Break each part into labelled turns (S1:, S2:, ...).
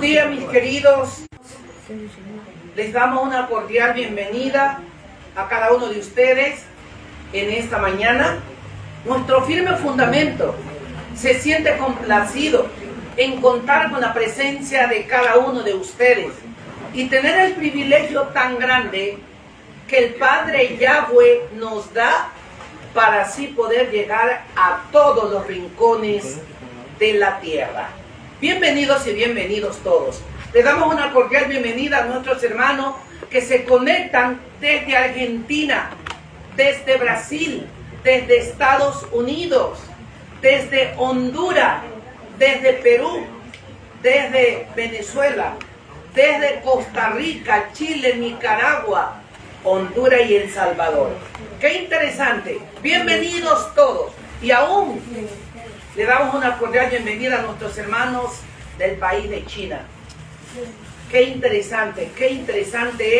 S1: Buenos días, mis queridos. Les damos una cordial bienvenida a cada uno de ustedes en esta mañana. Nuestro firme fundamento se siente complacido en contar con la presencia de cada uno de ustedes y tener el privilegio tan grande que el Padre Yahweh nos da para así poder llegar a todos los rincones de la tierra. Bienvenidos y bienvenidos todos. Le damos una cordial bienvenida a nuestros hermanos que se conectan desde Argentina, desde Brasil, desde Estados Unidos, desde Honduras, desde Perú, desde Venezuela, desde Costa Rica, Chile, Nicaragua, Honduras y El Salvador. ¡Qué interesante! Bienvenidos todos. Y aún le damos una cordial bienvenida a nuestros hermanos del país de China. Qué interesante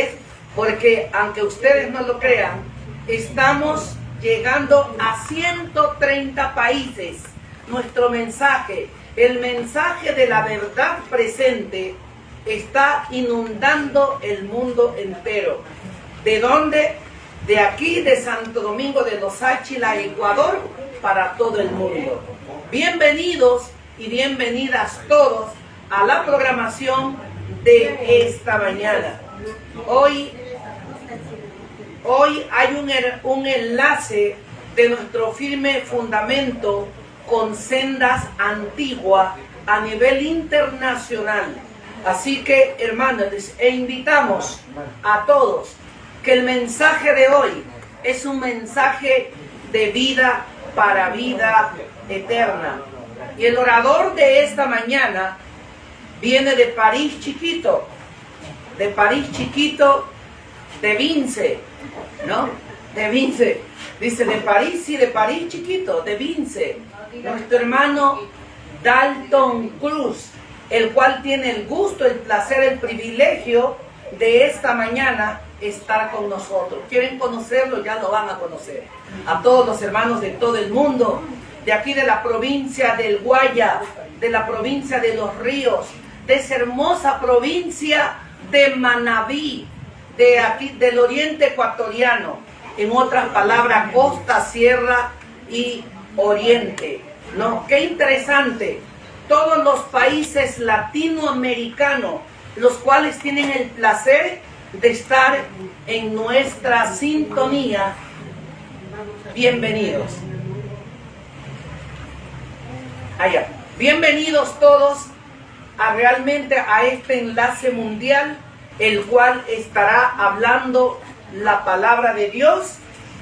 S1: es, porque aunque ustedes no lo crean, estamos llegando a 130 países. Nuestro mensaje, el mensaje de la verdad presente, está inundando el mundo entero. ¿De dónde? De aquí, de Santo Domingo de los Áchila, Ecuador, para todo el mundo. Bienvenidos y bienvenidas todos a la programación de esta mañana. Hoy hay un enlace de nuestro firme fundamento con Sendas Antigua a nivel internacional. Así que, hermanos, les invitamos a todos que el mensaje de hoy es un mensaje de vida para vida eterna. Y el orador de esta mañana viene de París chiquito, de Vince, ¿no? De Vince, dice de París, sí, de París chiquito, de Vince, nuestro hermano Dalton Cruz, el cual tiene el gusto, el placer, el privilegio de esta mañana estar con nosotros. ¿Quieren conocerlo? Ya lo van a conocer. A todos los hermanos de todo el mundo, de aquí de la provincia del Guaya, de la provincia de Los Ríos, de esa hermosa provincia de Manabí, de aquí del oriente ecuatoriano, en otras palabras, costa, sierra y oriente, ¿no? Qué interesante. Todos los países latinoamericanos, los cuales tienen el placer de estar en nuestra sintonía, bienvenidos. Allá. Bienvenidos todos realmente a este enlace mundial, el cual estará hablando la palabra de Dios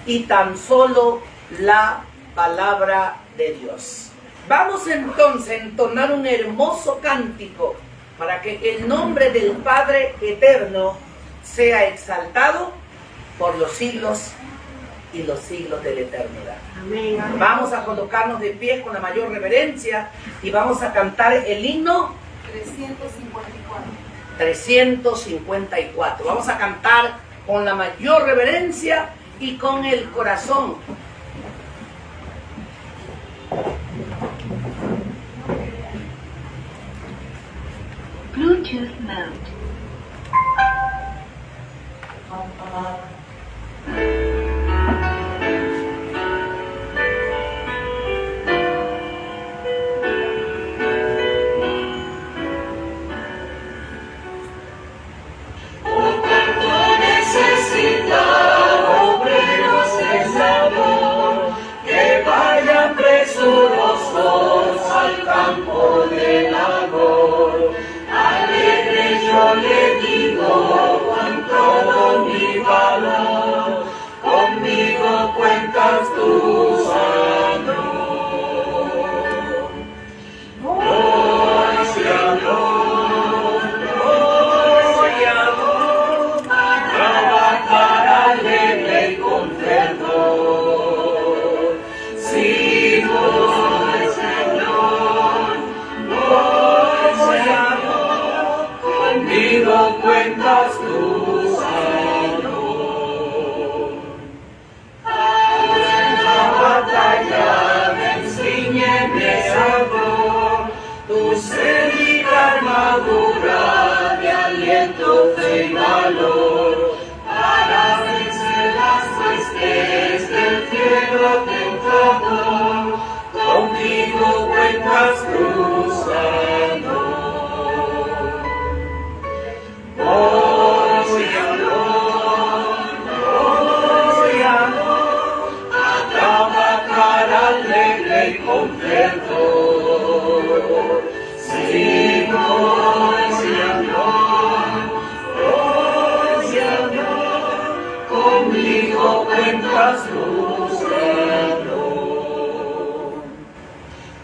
S1: y tan solo la palabra de Dios. Vamos entonces a entonar un hermoso cántico para que el nombre del Padre Eterno sea exaltado por los siglos y los siglos de la eternidad. Amén, amén. Vamos a colocarnos de pie con la mayor reverencia y vamos a cantar el himno 354. Vamos a cantar con la mayor reverencia y con el corazón.
S2: Bluetooth mode.
S3: Al campo de labor, alegre yo le digo con todo mi valor, conmigo cuentas tú, Señor. Voy a trabajar alegre y con fervor. Sigo conmigo cuentas tú, Señor. En la batalla me enseñé mi Salvador, tu sed y armadura aliento, fe y valor, para vencer las huestes del fiero tentador. Contigo cuentas tu Señor. Alegre y contento, sí, Señor, conmigo cuentas tu Señor.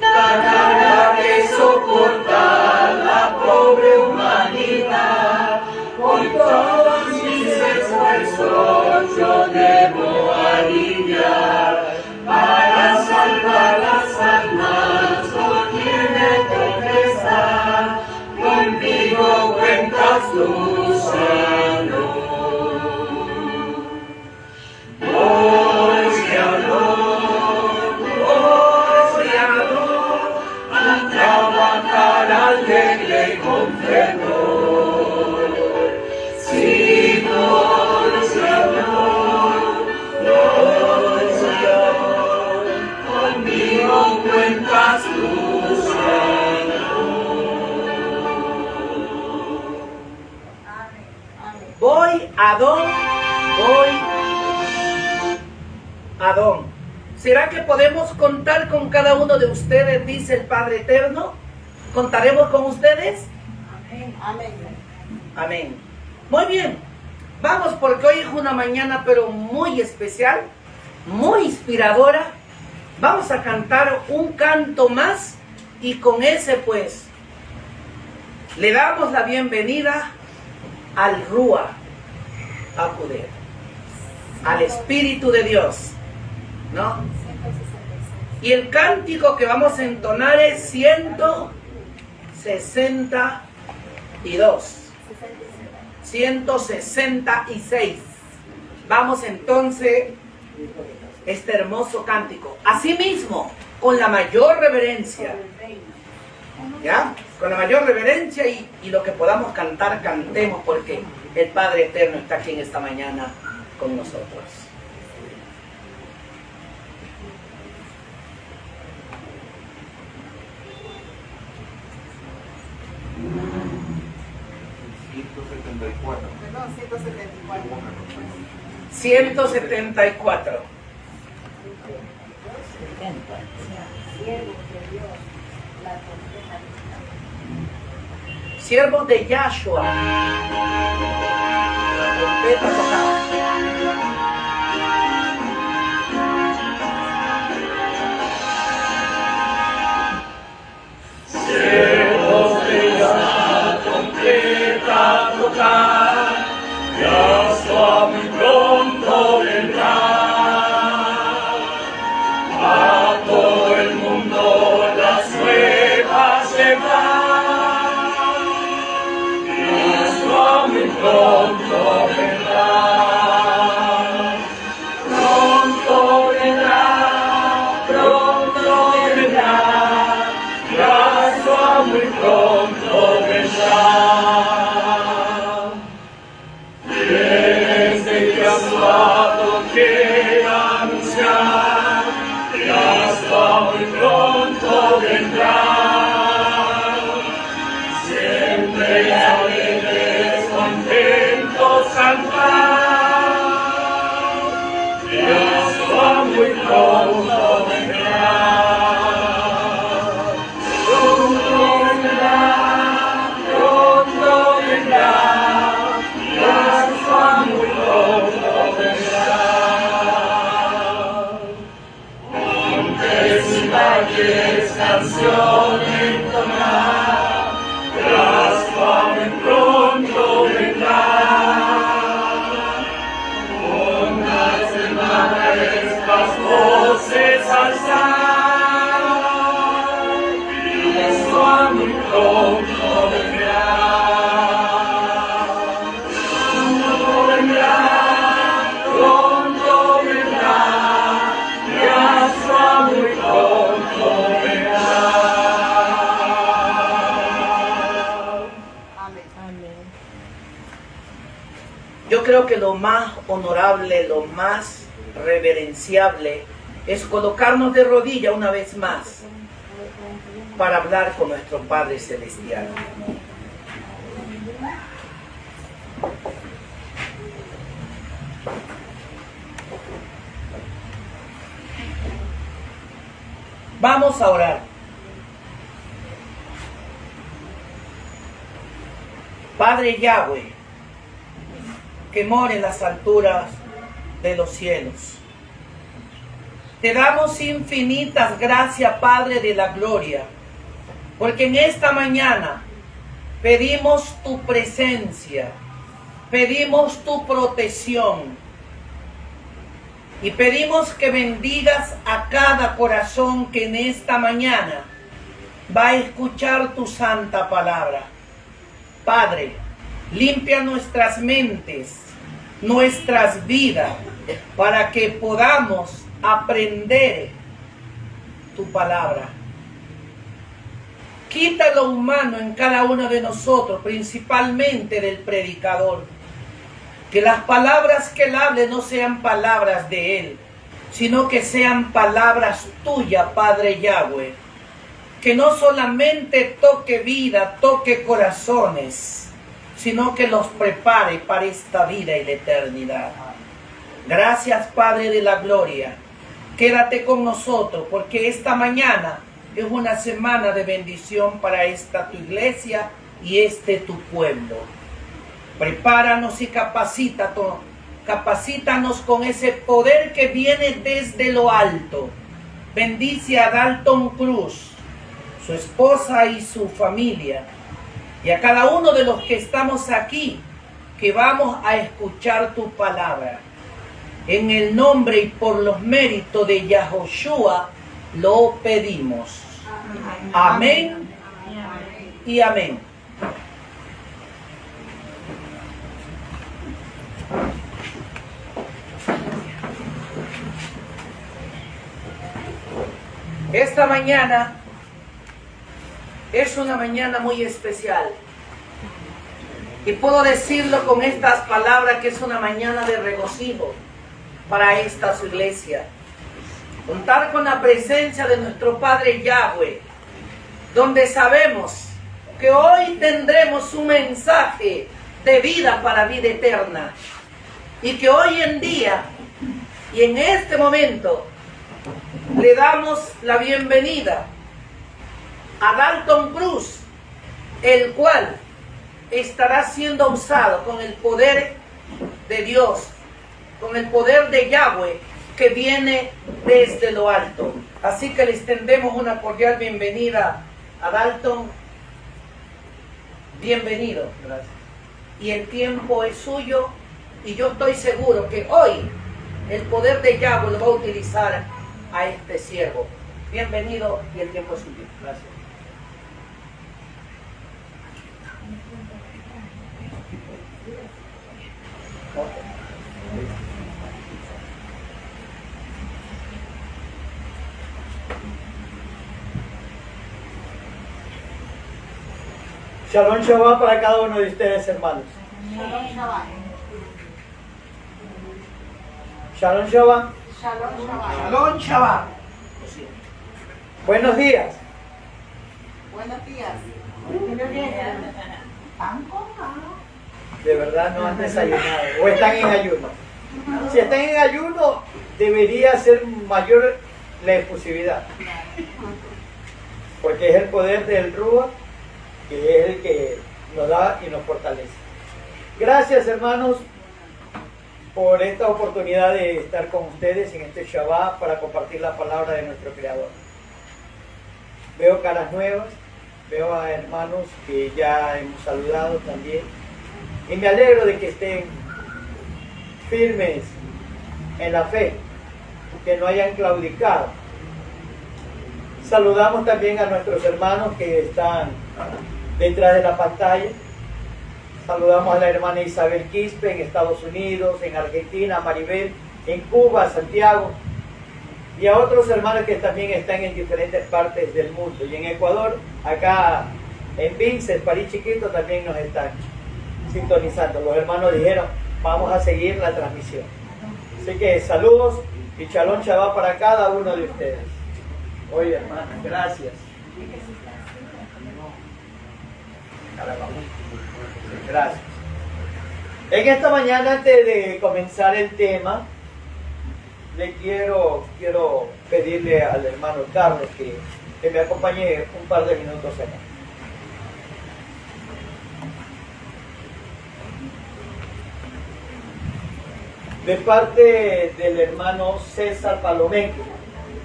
S3: La carga que soporta la pobre humanidad, con todos mis esfuerzos yo debo aliviar. Para salvar las almas no tiene que pesar, conmigo cuentas tu Señor. A trabajar alegre y contento. Sí, conmigo cuentas tu Señor.
S1: Voy a don. ¿Será que podemos contar con cada uno de ustedes, dice el Padre Eterno? ¿Contaremos con ustedes?
S2: Amén. Amén.
S1: Amén. Muy bien. Vamos, porque hoy es una mañana pero muy especial, muy inspiradora. Vamos a cantar un canto más y con ese pues le damos la bienvenida al Rúa Acuder, al Espíritu de Dios, ¿no? Y el cántico que vamos a entonar es 162. 166. Vamos entonces este hermoso cántico. Asimismo, con la mayor reverencia. ¿Ya? Con la mayor reverencia y lo que podamos cantar, cantemos, porque el Padre Eterno está aquí en esta mañana con nosotros.
S2: Perdón, 174.
S1: 174. Siervos de Yahshua. La trompeta tocada.
S3: Siervos de la trompeta tocar, Yahshua muy pronto vendrá. A todo el mundo las nuevas llevar. Yahshua muy pronto vendrá. Pronto vendrá, pronto vendrá. Yahshua muy pronto vendrá. Desde Yahshua que anunciar, Yahshua muy pronto vendrá. Siempre alegres, contentos cantar. Yahshua muy pronto vendrá. Pronto vendrá, pronto vendrá. Yahshua muy pronto vendrá. Montes y valles, canción entonar. Yahshua muy pronto vendrá. Con las hermanas las voces alzar. Yahshua muy pronto vendrá. Pronto vendrá, pronto vendrá. Yahshua muy pronto vendrá.
S2: Amén. Amén.
S1: Yo creo que lo más honorable, lo más reverenciable es colocarnos de rodilla una vez más para hablar con nuestro Padre Celestial. Vamos a orar. Padre Yahweh, que mora en las alturas de los cielos, te damos infinitas gracias, Padre de la gloria, porque en esta mañana pedimos tu presencia, pedimos tu protección y pedimos que bendigas a cada corazón que en esta mañana va a escuchar tu santa palabra. Padre, limpia nuestras mentes, nuestras vidas, para que podamos aprender tu palabra. Quita lo humano en cada uno de nosotros, principalmente del predicador. Que las palabras que él hable no sean palabras de él, sino que sean palabras tuyas, Padre Yahweh. Que no solamente toque vida, toque corazones, sino que los prepare para esta vida y la eternidad. Gracias, Padre de la gloria. Quédate con nosotros, porque esta mañana es una semana de bendición para esta tu iglesia y tu pueblo. Prepáranos y capacítanos con ese poder que viene desde lo alto. Bendice a Dalton Cruz, su esposa y su familia, y a cada uno de los que estamos aquí, que vamos a escuchar tu palabra. En el nombre y por los méritos de Yahoshua lo pedimos. Amén y amén. Esta mañana es una mañana muy especial. Y puedo decirlo con estas palabras, que es una mañana de regocijo para esta su iglesia. Contar con la presencia de nuestro Padre Yahweh, donde sabemos que hoy tendremos un mensaje de vida para vida eterna. Y que hoy en día y en este momento le damos la bienvenida a Dalton Cruz, el cual estará siendo usado con el poder de Dios, con el poder de Yahweh que viene desde lo alto. Así que le extendemos una cordial bienvenida a Dalton. Bienvenido. Gracias. Y el tiempo es suyo, y yo estoy seguro que hoy el poder de Yahweh lo va a utilizar a este siervo. Bienvenido y el tiempo es suyo. Gracias.
S4: Shalom Shabbat para cada uno de ustedes, hermanos.
S2: Shalom Shabbat.
S4: Shalom Shabbat.
S2: Shalom Shabbat.
S1: Shalom Shabbat.
S4: Buenos días.
S2: Buenos días.
S4: De verdad no han desayunado o están en ayuno. Si están en ayuno, debería ser mayor la efusividad, porque es el poder del Ruach, que es el que nos da y nos fortalece. Gracias, hermanos, por esta oportunidad de estar con ustedes en este Shabbat para compartir la palabra de nuestro Creador. Veo caras nuevas, veo a hermanos que ya hemos saludado también, y me alegro de que estén firmes en la fe, que no hayan claudicado. Saludamos también a nuestros hermanos que están detrás de la pantalla. Saludamos a la hermana Isabel Quispe en Estados Unidos, en Argentina, Maribel, en Cuba, Santiago, y a otros hermanos que también están en diferentes partes del mundo. Y en Ecuador, acá en Vinces, París Chiquito, también nos están sintonizando. Los hermanos dijeron vamos a seguir la transmisión. Así que saludos y Shalom Shabbat para cada uno de ustedes. Oye, hermanos, gracias. Gracias. En esta mañana, antes de comenzar el tema, le quiero pedirle al hermano Carlos que me acompañe un par de minutos acá. De parte del hermano César Palomeque,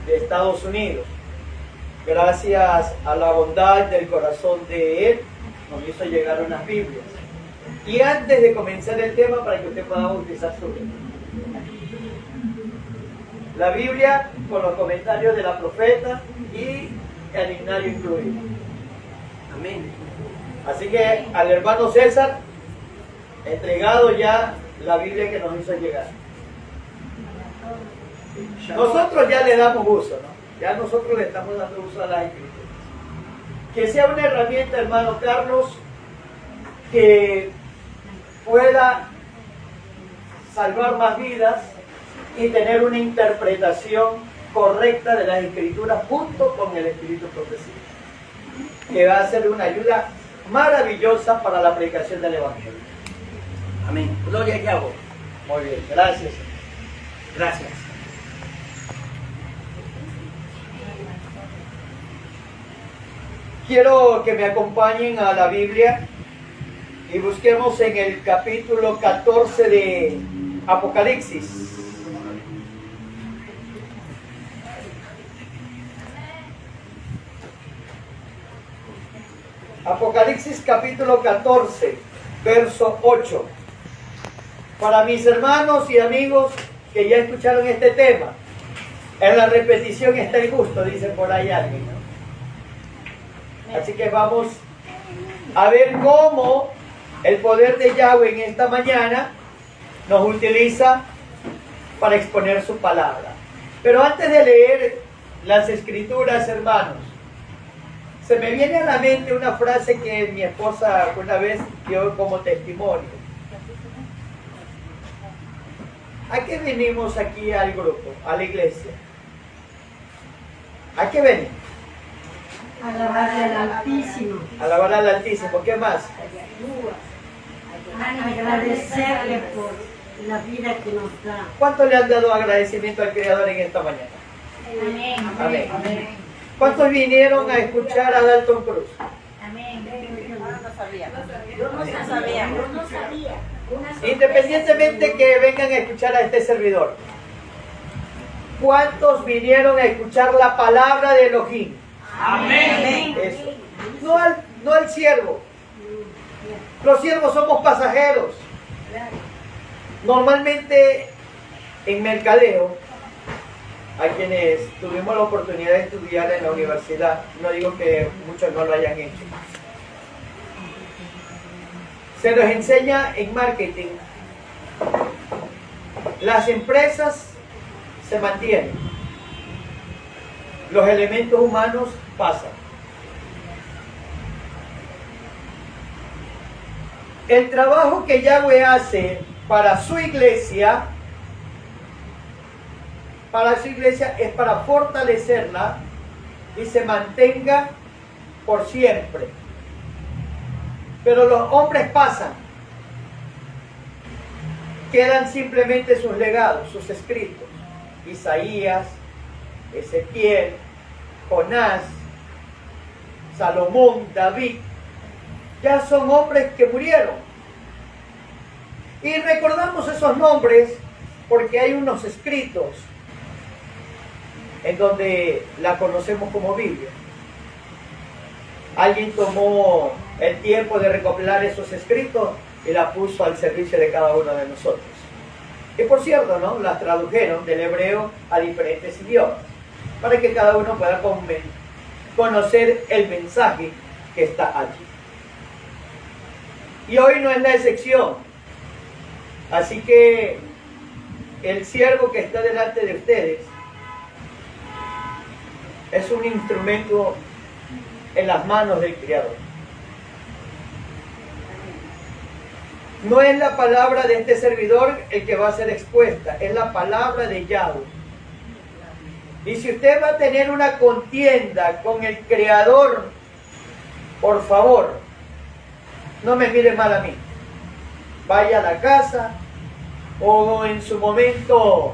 S4: de Estados Unidos. Gracias a la bondad del corazón de él, nos hizo llegar unas Biblias. Y antes de comenzar el tema, para que usted pueda utilizar su Biblia. La Biblia con los comentarios de la profeta y el himnario incluido.
S1: Amén.
S4: Así que al hermano César, entregado ya la Biblia que nos hizo llegar. Nosotros ya le damos uso, ¿no? Ya nosotros le estamos dando uso a las escrituras. Que sea una herramienta, hermano Carlos, que pueda salvar más vidas y tener una interpretación correcta de las escrituras junto con el espíritu profético, que va a ser una ayuda maravillosa para la predicación del evangelio.
S1: Amén. Gloria a Yahweh.
S4: Muy bien, gracias.
S1: Gracias.
S4: Quiero que me acompañen a la Biblia y busquemos en el capítulo 14 de Apocalipsis. Apocalipsis capítulo 14, verso 8. Para mis hermanos y amigos que ya escucharon este tema, en la repetición está el gusto, dice por ahí alguien, ¿no? Así que vamos a ver cómo el poder de Yahweh en esta mañana nos utiliza para exponer su palabra. Pero antes de leer las escrituras, hermanos, se me viene a la mente una frase que mi esposa una vez dio como testimonio. ¿A qué venimos aquí al grupo, a la iglesia? ¿A qué venimos?
S5: Alabar al Altísimo.
S4: Alabar al Altísimo. ¿Qué más?
S5: Agradecerle por la vida que nos da.
S4: ¿Cuánto le han dado agradecimiento al Creador en esta mañana?
S5: Amén.
S4: Amén. ¿Cuántos vinieron a escuchar a Dalton Cruz?
S5: Amén.
S2: Yo no sabía.
S4: Independientemente que vengan a escuchar a este servidor, ¿cuántos vinieron a escuchar la palabra de Elohim?
S1: Amén.
S4: Eso. No al siervo. Los siervos somos pasajeros. Normalmente en mercadeo, a quienes tuvimos la oportunidad de estudiar en la universidad, no digo que muchos no lo hayan hecho, se nos enseña en marketing, las empresas se mantienen, los elementos humanos pasan. El trabajo que Yahweh hace para su iglesia es para fortalecerla y se mantenga por siempre. Pero los hombres pasan, quedan simplemente sus legados, sus escritos. Isaías, Ezequiel, Jonás, Salomón, David, ya son hombres que murieron. Y recordamos esos nombres porque hay unos escritos en donde la conocemos como Biblia. Alguien tomó el tiempo de recopilar esos escritos y la puso al servicio de cada uno de nosotros. Y por cierto, ¿no?, las tradujeron del hebreo a diferentes idiomas, para que cada uno pueda conocer el mensaje que está allí. Y hoy no es la excepción. Así que el siervo que está delante de ustedes es un instrumento en las manos del Creador. No es la palabra de este servidor el que va a ser expuesta, es la palabra de Yahweh. Y si usted va a tener una contienda con el Creador, por favor, no me mire mal a mí. Vaya a la casa o en su momento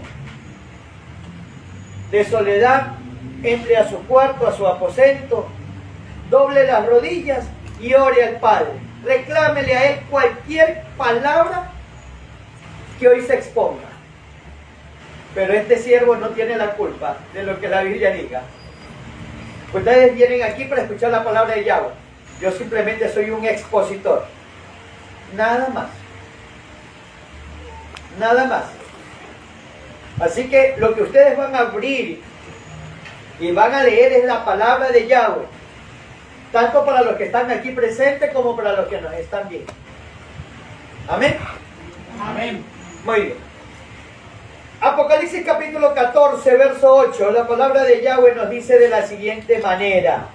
S4: de soledad, entre a su cuarto, a su aposento, doble las rodillas y ore al Padre. Reclámele a Él cualquier palabra que hoy se exponga. Pero este siervo no tiene la culpa de lo que la Biblia diga. Ustedes vienen aquí para escuchar la palabra de Yahweh. Yo simplemente soy un expositor. Nada más. Nada más. Así que lo que ustedes van a abrir y van a leer es la palabra de Yahweh. Tanto para los que están aquí presentes como para los que nos están viendo. Amén.
S3: Amén.
S4: Muy bien. Apocalipsis capítulo 14, verso 8. La palabra de Yahweh nos dice de la siguiente manera.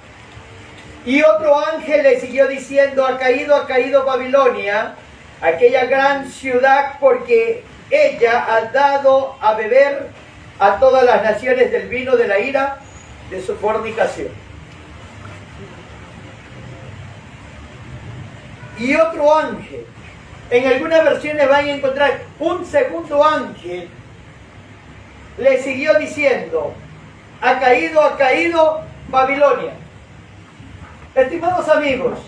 S4: Y otro ángel le siguió diciendo, ha caído Babilonia, aquella gran ciudad, porque ella ha dado a beber a todas las naciones del vino de la ira de su fornicación. Y otro ángel, en algunas versiones van a encontrar un segundo ángel, le siguió diciendo, ha caído Babilonia. Estimados amigos,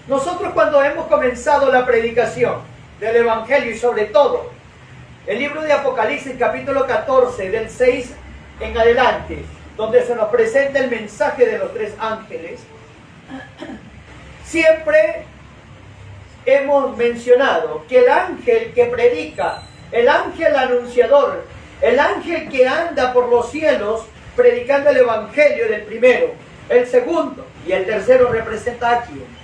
S4: nosotros cuando hemos comenzado la predicación del Evangelio y sobre todo el libro de Apocalipsis capítulo 14 del 6 en adelante, donde se nos presenta el mensaje de los tres ángeles, siempre hemos mencionado que el ángel que predica, el ángel anunciador, el ángel que anda por los cielos predicando el Evangelio del primero, el segundo y el tercero representa a quién.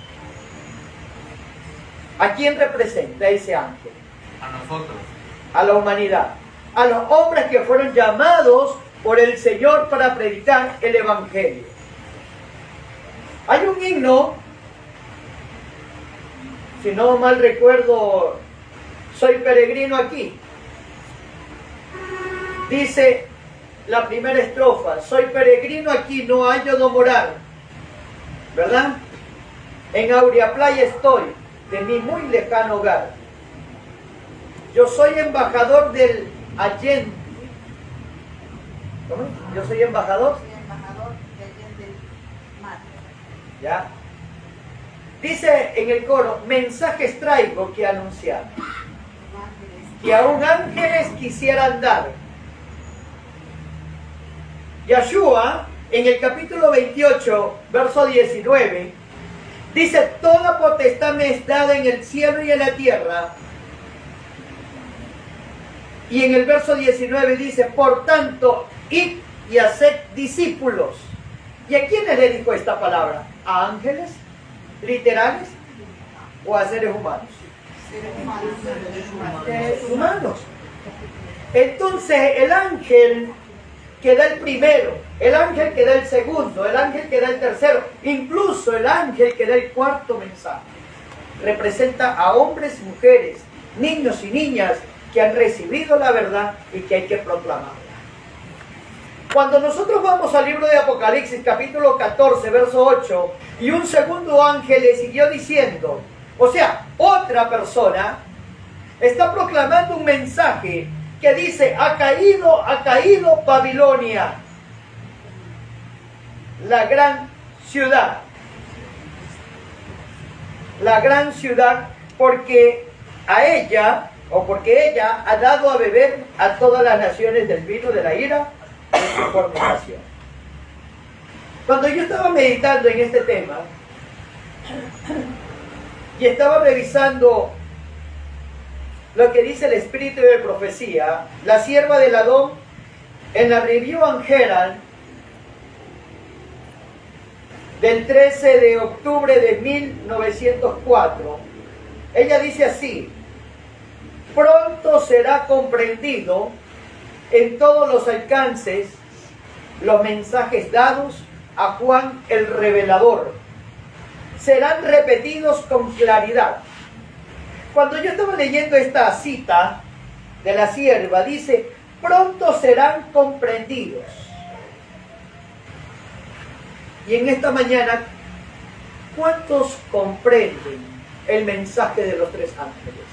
S4: ¿A quién representa ese ángel?
S3: A nosotros.
S4: A la humanidad, a los hombres que fueron llamados por el Señor para predicar el Evangelio. Hay un himno, si no mal recuerdo, soy peregrino aquí. Dice la primera estrofa, soy peregrino aquí, no hallo do morar. ¿Verdad? En Aurea Playa estoy, de mi muy lejano hogar. Yo soy embajador del Allende. ¿Cómo? Yo soy embajador.
S2: Soy embajador de Allende del Mar.
S4: ¿Ya? Dice en el coro, mensajes traigo que anunciar, que aún ángeles quisieran dar. Yahshua, en el capítulo 28, verso 19, dice, toda potestad me es dada en el cielo y en la tierra. Y en el verso 19 dice, por tanto, id y haced discípulos. ¿Y a quiénes le dijo esta palabra? ¿A ángeles literales o a seres humanos? Seres humanos. Entonces el ángel que da el primero, el ángel que da el segundo, el ángel que da el tercero, incluso el ángel que da el cuarto mensaje, representa a hombres, mujeres, niños y niñas que han recibido la verdad y que hay que proclamarla. Cuando nosotros vamos al libro de Apocalipsis, capítulo 14, verso 8, y un segundo ángel le siguió diciendo, o sea, otra persona está proclamando un mensaje que dice, ha caído Babilonia, la gran ciudad. La gran ciudad, porque a ella, o porque ella ha dado a beber a todas las naciones del vino de la ira de su fornicación. Cuando yo estaba meditando en este tema y estaba revisando lo que dice el Espíritu de Profecía, la sierva del Adón, en la Review and Herald del 13 de octubre de 1904, ella dice así, pronto será comprendido en todos los alcances los mensajes dados a Juan el Revelador. Serán repetidos con claridad. Cuando yo estaba leyendo esta cita de la sierva, dice, pronto serán comprendidos. Y en esta mañana, ¿cuántos comprenden el mensaje de los tres ángeles?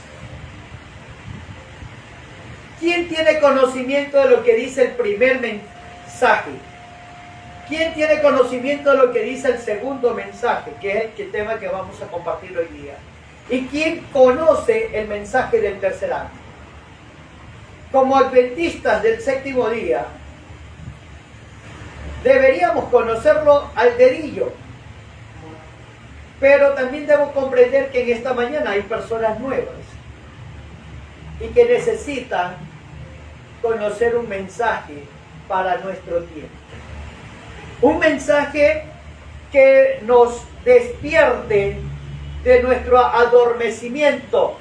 S4: ¿Quién tiene conocimiento de lo que dice el primer mensaje? ¿Quién tiene conocimiento de lo que dice el segundo mensaje, que es el tema que vamos a compartir hoy día? ¿Y quién conoce el mensaje del tercer ángel? Como adventistas del séptimo día, deberíamos conocerlo al dedillo. Pero también debo comprender que en esta mañana hay personas nuevas y que necesitan conocer un mensaje para nuestro tiempo. Un mensaje que nos despierte de nuestro adormecimiento.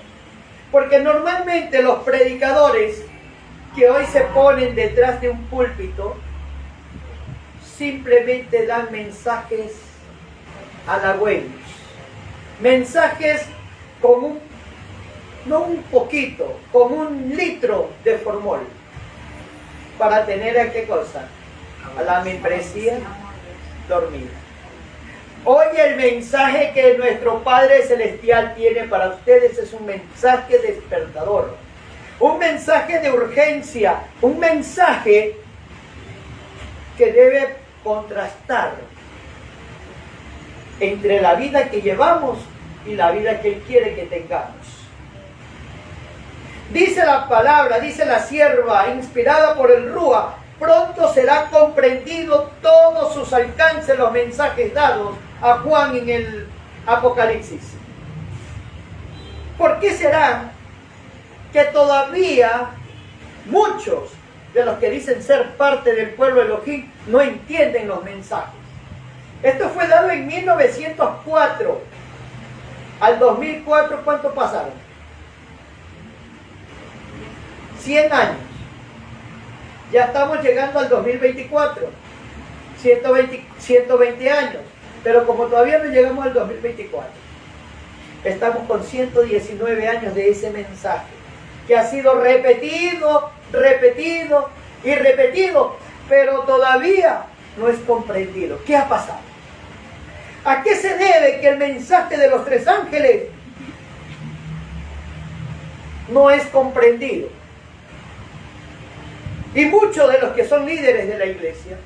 S4: Porque normalmente los predicadores que hoy se ponen detrás de un púlpito simplemente dan mensajes halagüeños. Mensajes con no un poquito, con 1 litro de formol. Para tener a qué cosa? A la membresía dormida. Hoy el mensaje que nuestro Padre Celestial tiene para ustedes es un mensaje despertador. Un mensaje de urgencia. Un mensaje que debe contrastar entre la vida que llevamos y la vida que Él quiere que tengamos. Dice la palabra, dice la sierva, inspirada por el Rúa, pronto será comprendido todos sus alcances, los mensajes dados a Juan en el Apocalipsis. ¿Por qué será que todavía muchos de los que dicen ser parte del pueblo de Elohim no entienden los mensajes? Esto fue dado en 1904. Al 2004, ¿cuánto pasaron? 100 años. Ya estamos llegando al 2024. 120 años. Pero como todavía no llegamos al 2024, estamos con 119 años de ese mensaje, que ha sido repetido, repetido y repetido, pero todavía no es comprendido. ¿Qué ha pasado? ¿A qué se debe que el mensaje de los tres ángeles no es comprendido? Y muchos de los que son líderes de la iglesia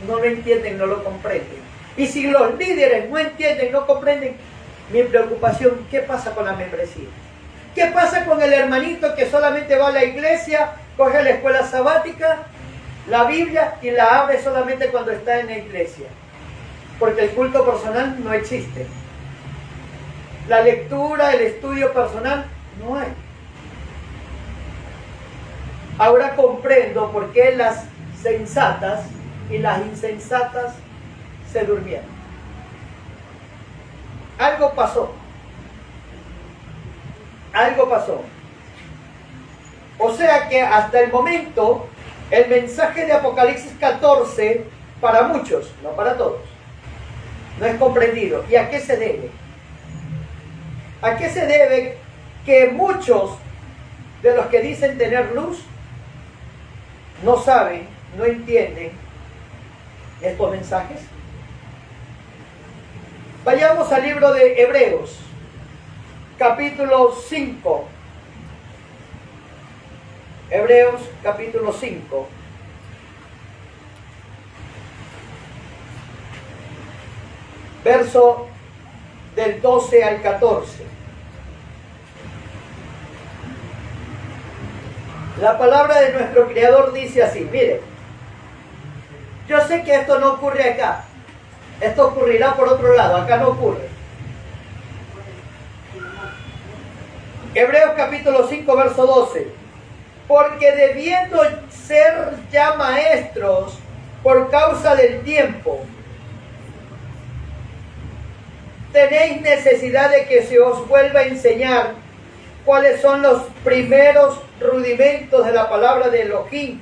S4: no lo entienden, no lo comprenden. Y si los líderes no entienden, no comprenden, mi preocupación, ¿qué pasa con la membresía? ¿Qué pasa con el hermanito que solamente va a la iglesia, coge la escuela sabática, la Biblia y la abre solamente cuando está en la iglesia? Porque el culto personal no existe. La lectura, el estudio personal, no hay. Ahora comprendo por qué las sensatas y las insensatas se durmieron. Algo pasó. Algo pasó. O sea que hasta el momento, el mensaje de Apocalipsis 14, para muchos, no para todos, no es comprendido. ¿Y a qué se debe? ¿A qué se debe que muchos de los que dicen tener luz no saben, no entienden estos mensajes? Vayamos al libro de Hebreos, capítulo 5. Hebreos, capítulo 5. Verso del 12 al 14. La palabra de nuestro Creador dice así, mire, yo sé que esto no ocurre acá, esto ocurrirá por otro lado, acá no ocurre. Hebreos capítulo 5, verso 12, porque debiendo ser ya maestros por causa del tiempo, tenéis necesidad de que se os vuelva a enseñar cuáles son los primeros rudimentos de la palabra de Elohim,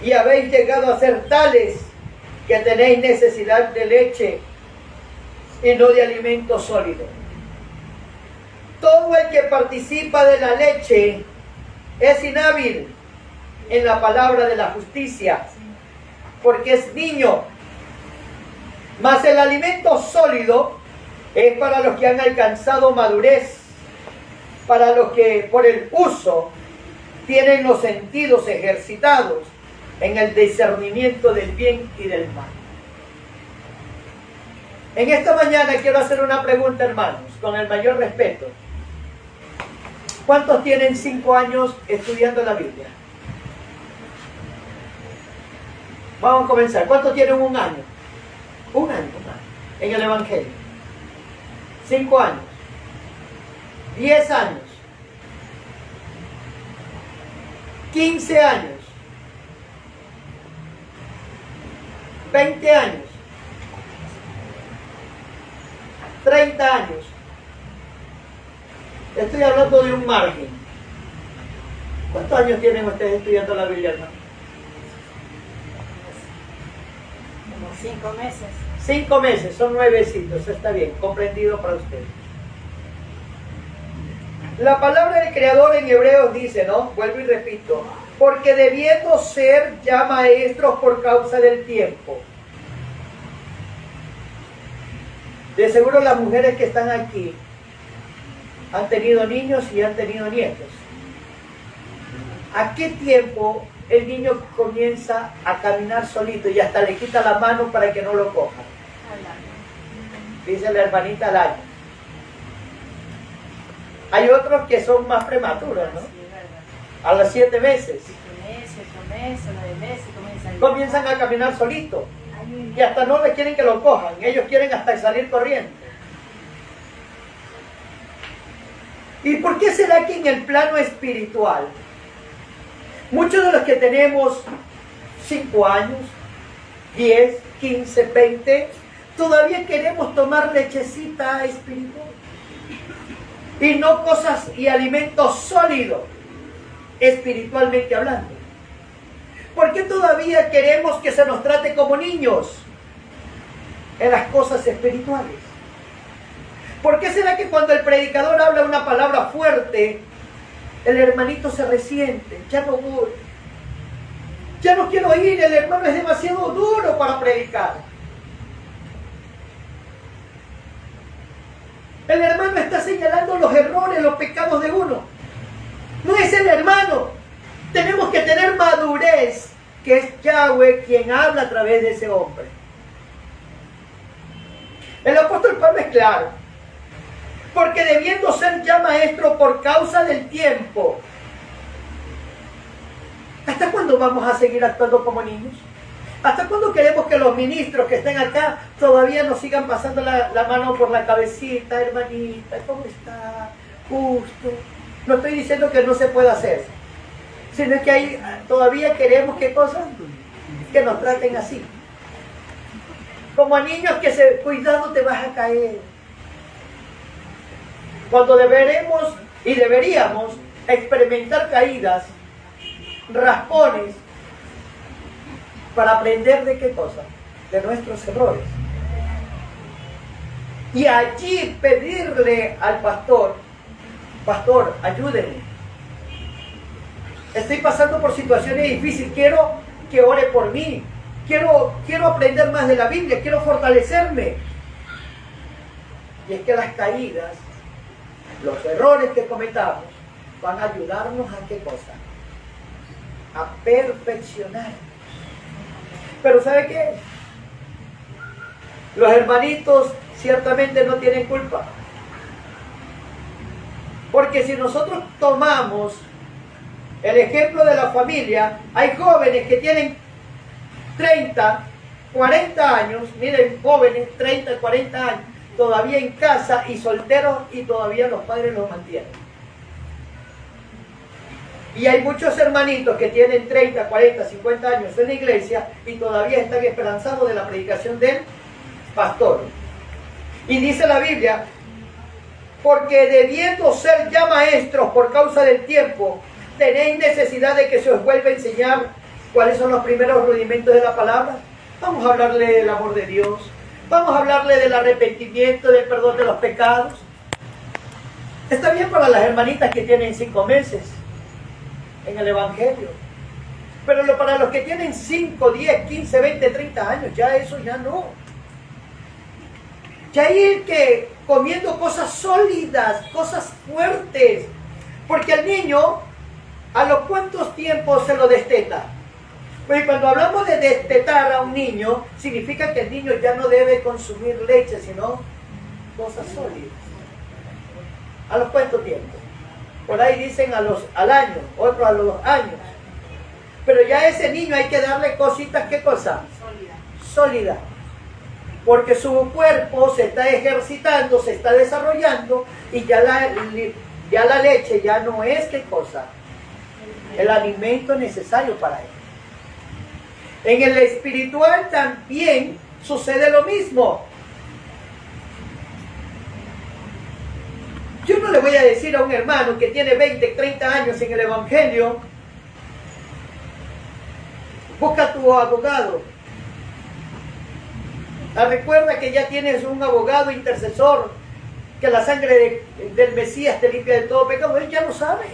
S4: y habéis llegado a ser tales que tenéis necesidad de leche y no de alimento sólido. Todo el que participa de la leche es inhábil en la palabra de la justicia, porque es niño. Mas el alimento sólido es para los que han alcanzado madurez, para los que por el uso tienen los sentidos ejercitados en el discernimiento del bien y del mal. En esta mañana quiero hacer una pregunta, hermanos, con el mayor respeto. ¿Cuántos tienen 5 años estudiando la Biblia? Vamos a comenzar. ¿Cuántos tienen 1 año? Un año en el Evangelio. 5 años. 10 años. 15 años. 20 años. 30 años. Estoy hablando de un margen. ¿Cuántos años tienen ustedes estudiando la Biblia, hermano?
S2: Como 5 meses.
S4: 5 meses, son 9citos, está bien, comprendido para ustedes. La palabra del Creador en Hebreos dice, ¿no? Vuelvo y repito, porque debiendo ser ya maestros por causa del tiempo. De seguro las mujeres que están aquí han tenido niños y han tenido nietos. ¿A qué tiempo el niño comienza a caminar solito y hasta le quita la mano para que no lo coja? Dice la hermanita al año. Hay otros que son más prematuros, ¿no? A los 7 meses.
S2: 8 meses, 9 meses,
S4: comienzan a caminar solito. Y hasta no le quieren que lo cojan. Ellos quieren hasta salir corriendo. ¿Y por qué será que en el plano espiritual muchos de los que tenemos 5 años, 10, 15, 20, todavía queremos tomar lechecita espiritual? Y no cosas y alimentos sólidos, espiritualmente hablando. ¿Por qué todavía queremos que se nos trate como niños en las cosas espirituales? ¿Por qué será que cuando el predicador habla una palabra fuerte, el hermanito se resiente? Ya no voy. Ya no quiero ir, el hermano es demasiado duro para predicar. El hermano está señalando los errores, los pecados de uno. No es el hermano. Tenemos que tener madurez, que es Yahweh quien habla a través de ese hombre. El apóstol Pablo es claro. Porque debiendo ser ya maestro por causa del tiempo. ¿Hasta cuándo vamos a seguir actuando como niños? ¿Hasta cuándo queremos que los ministros que estén acá todavía nos sigan pasando la mano por la cabecita? Hermanita, ¿cómo está? Justo. No estoy diciendo que no se pueda hacer, sino que todavía queremos, ¿qué cosas? Que nos traten así. Como a niños que cuidado, te vas a caer. Cuando deberemos y deberíamos experimentar caídas, raspones, para aprender de qué cosa, de nuestros errores. Y allí pedirle al pastor, pastor, ayúdenme. Estoy pasando por situaciones difíciles, quiero que ore por mí, quiero aprender más de la Biblia, quiero fortalecerme. Y es que las caídas, los errores que cometamos, van a ayudarnos a qué cosa, a perfeccionar. Pero ¿sabe qué? Los hermanitos ciertamente no tienen culpa. Porque si nosotros tomamos el ejemplo de la familia, hay jóvenes que tienen 30, 40 años, miren, jóvenes, 30, 40 años, todavía en casa y solteros y todavía los padres los mantienen. Y hay muchos hermanitos que tienen 30, 40, 50 años en la iglesia y todavía están esperanzados de la predicación del pastor. Y dice la Biblia, porque debiendo ser ya maestros por causa del tiempo, tenéis necesidad de que se os vuelva a enseñar cuáles son los primeros rudimentos de la palabra. Vamos a hablarle del amor de Dios. Vamos a hablarle del arrepentimiento, del perdón de los pecados. Está bien para las hermanitas que tienen 5 meses en el Evangelio. Pero para los que tienen 5, 10, 15, 20, 30 años, ya eso ya no. Ya ir que comiendo cosas sólidas, cosas fuertes. Porque al niño, ¿a los cuántos tiempos se lo desteta? Pues cuando hablamos de destetar a un niño, significa que el niño ya no debe consumir leche, sino cosas sólidas. ¿A los cuántos tiempos? Por ahí dicen al año, otros a los años. Pero ya a ese niño hay que darle cositas, ¿qué cosa? Sólida. Porque su cuerpo se está ejercitando, se está desarrollando y ya la leche ya no es, ¿qué cosa? El alimento necesario para él. En el espiritual también sucede lo mismo. Yo no le voy a decir a un hermano que tiene 20, 30 años en el Evangelio, busca a tu abogado. Recuerda que ya tienes un abogado intercesor, que la sangre del Mesías te limpia de todo pecado. Él ya lo sabe.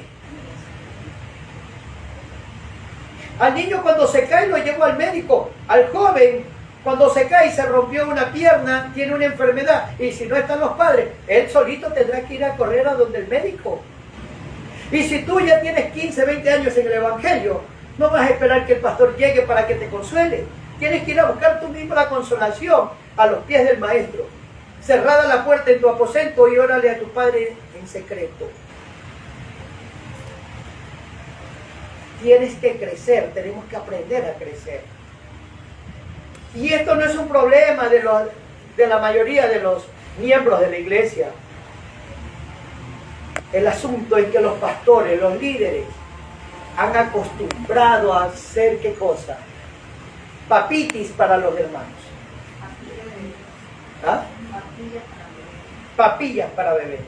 S4: Al niño cuando se cae lo llevo al médico. Al joven cuando se cae y se rompió una pierna, tiene una enfermedad. Y si no están los padres, él solito tendrá que ir a correr a donde el médico. Y si tú ya tienes 15, 20 años en el Evangelio, no vas a esperar que el pastor llegue para que te consuele. Tienes que ir a buscar tú mismo la consolación a los pies del Maestro. Cerrada la puerta en tu aposento y órale a tu Padre en secreto. Tienes que crecer, tenemos que aprender a crecer. Y esto no es un problema de la mayoría de los miembros de la iglesia. El asunto es que los pastores, los líderes, han acostumbrado a hacer ¿qué cosa? Papitis para los hermanos. ¿Ah? Papillas para beber.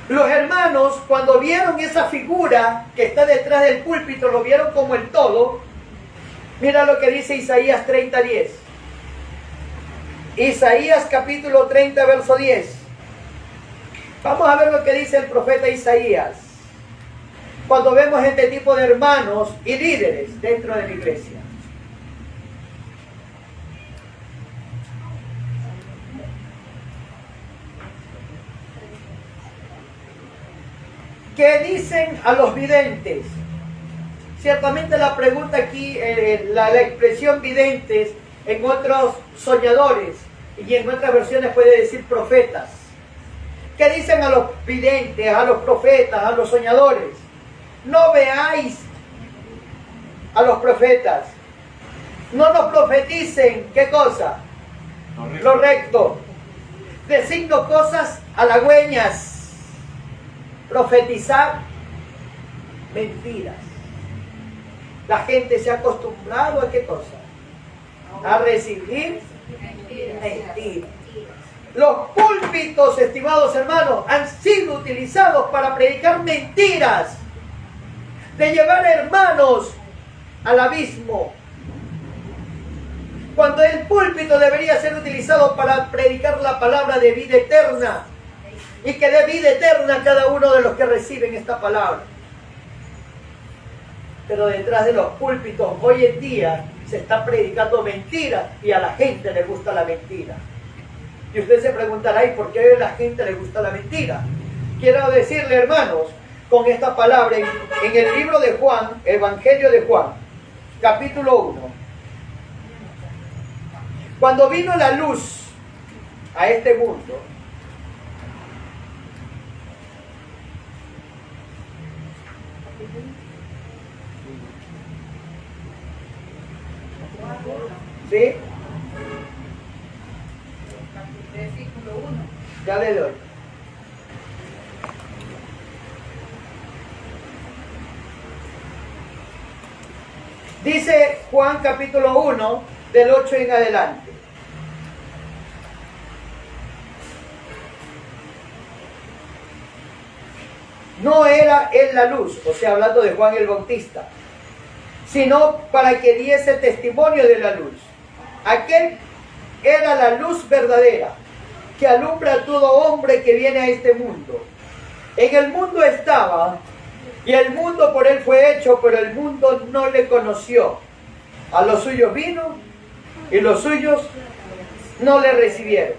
S4: Los hermanos, cuando vieron esa figura que está detrás del púlpito, lo vieron como el todo. Mira lo que dice Isaías 30:10. Isaías capítulo 30, verso 10. Vamos a ver lo que dice el profeta Isaías. Cuando vemos este tipo de hermanos y líderes dentro de la iglesia. ¿Qué dicen a los videntes? Ciertamente la pregunta aquí, la expresión videntes, en otros soñadores y en otras versiones puede decir profetas. ¿Qué dicen a los videntes, a los profetas, a los soñadores? No veáis a los profetas. No nos profeticen, ¿qué cosa? Lo recto. Designo cosas halagüeñas. Profetizar mentiras. La gente se ha acostumbrado a ¿qué cosa? A recibir mentiras. Los púlpitos, estimados hermanos, han sido utilizados para predicar mentiras, de llevar hermanos al abismo, cuando el púlpito debería ser utilizado para predicar la palabra de vida eterna, y que dé vida eterna a cada uno de los que reciben esta palabra. Pero detrás de los púlpitos hoy en día se está predicando mentiras y a la gente le gusta la mentira. Y usted se preguntará, ¿y por qué a la gente le gusta la mentira? Quiero decirle, hermanos, con esta palabra en el libro de Juan, Evangelio de Juan, capítulo 1. Cuando vino la luz a este mundo, ¿sí?
S1: Versículo 1.
S4: Ya le doy. Dice Juan capítulo 1, del 8 en adelante. No era él la luz, o sea, hablando de Juan el Bautista, sino para que diese testimonio de la luz. Aquel era la luz verdadera, que alumbra a todo hombre que viene a este mundo. En el mundo estaba, y el mundo por él fue hecho, pero el mundo no le conoció. A los suyos vino, y los suyos no le recibieron.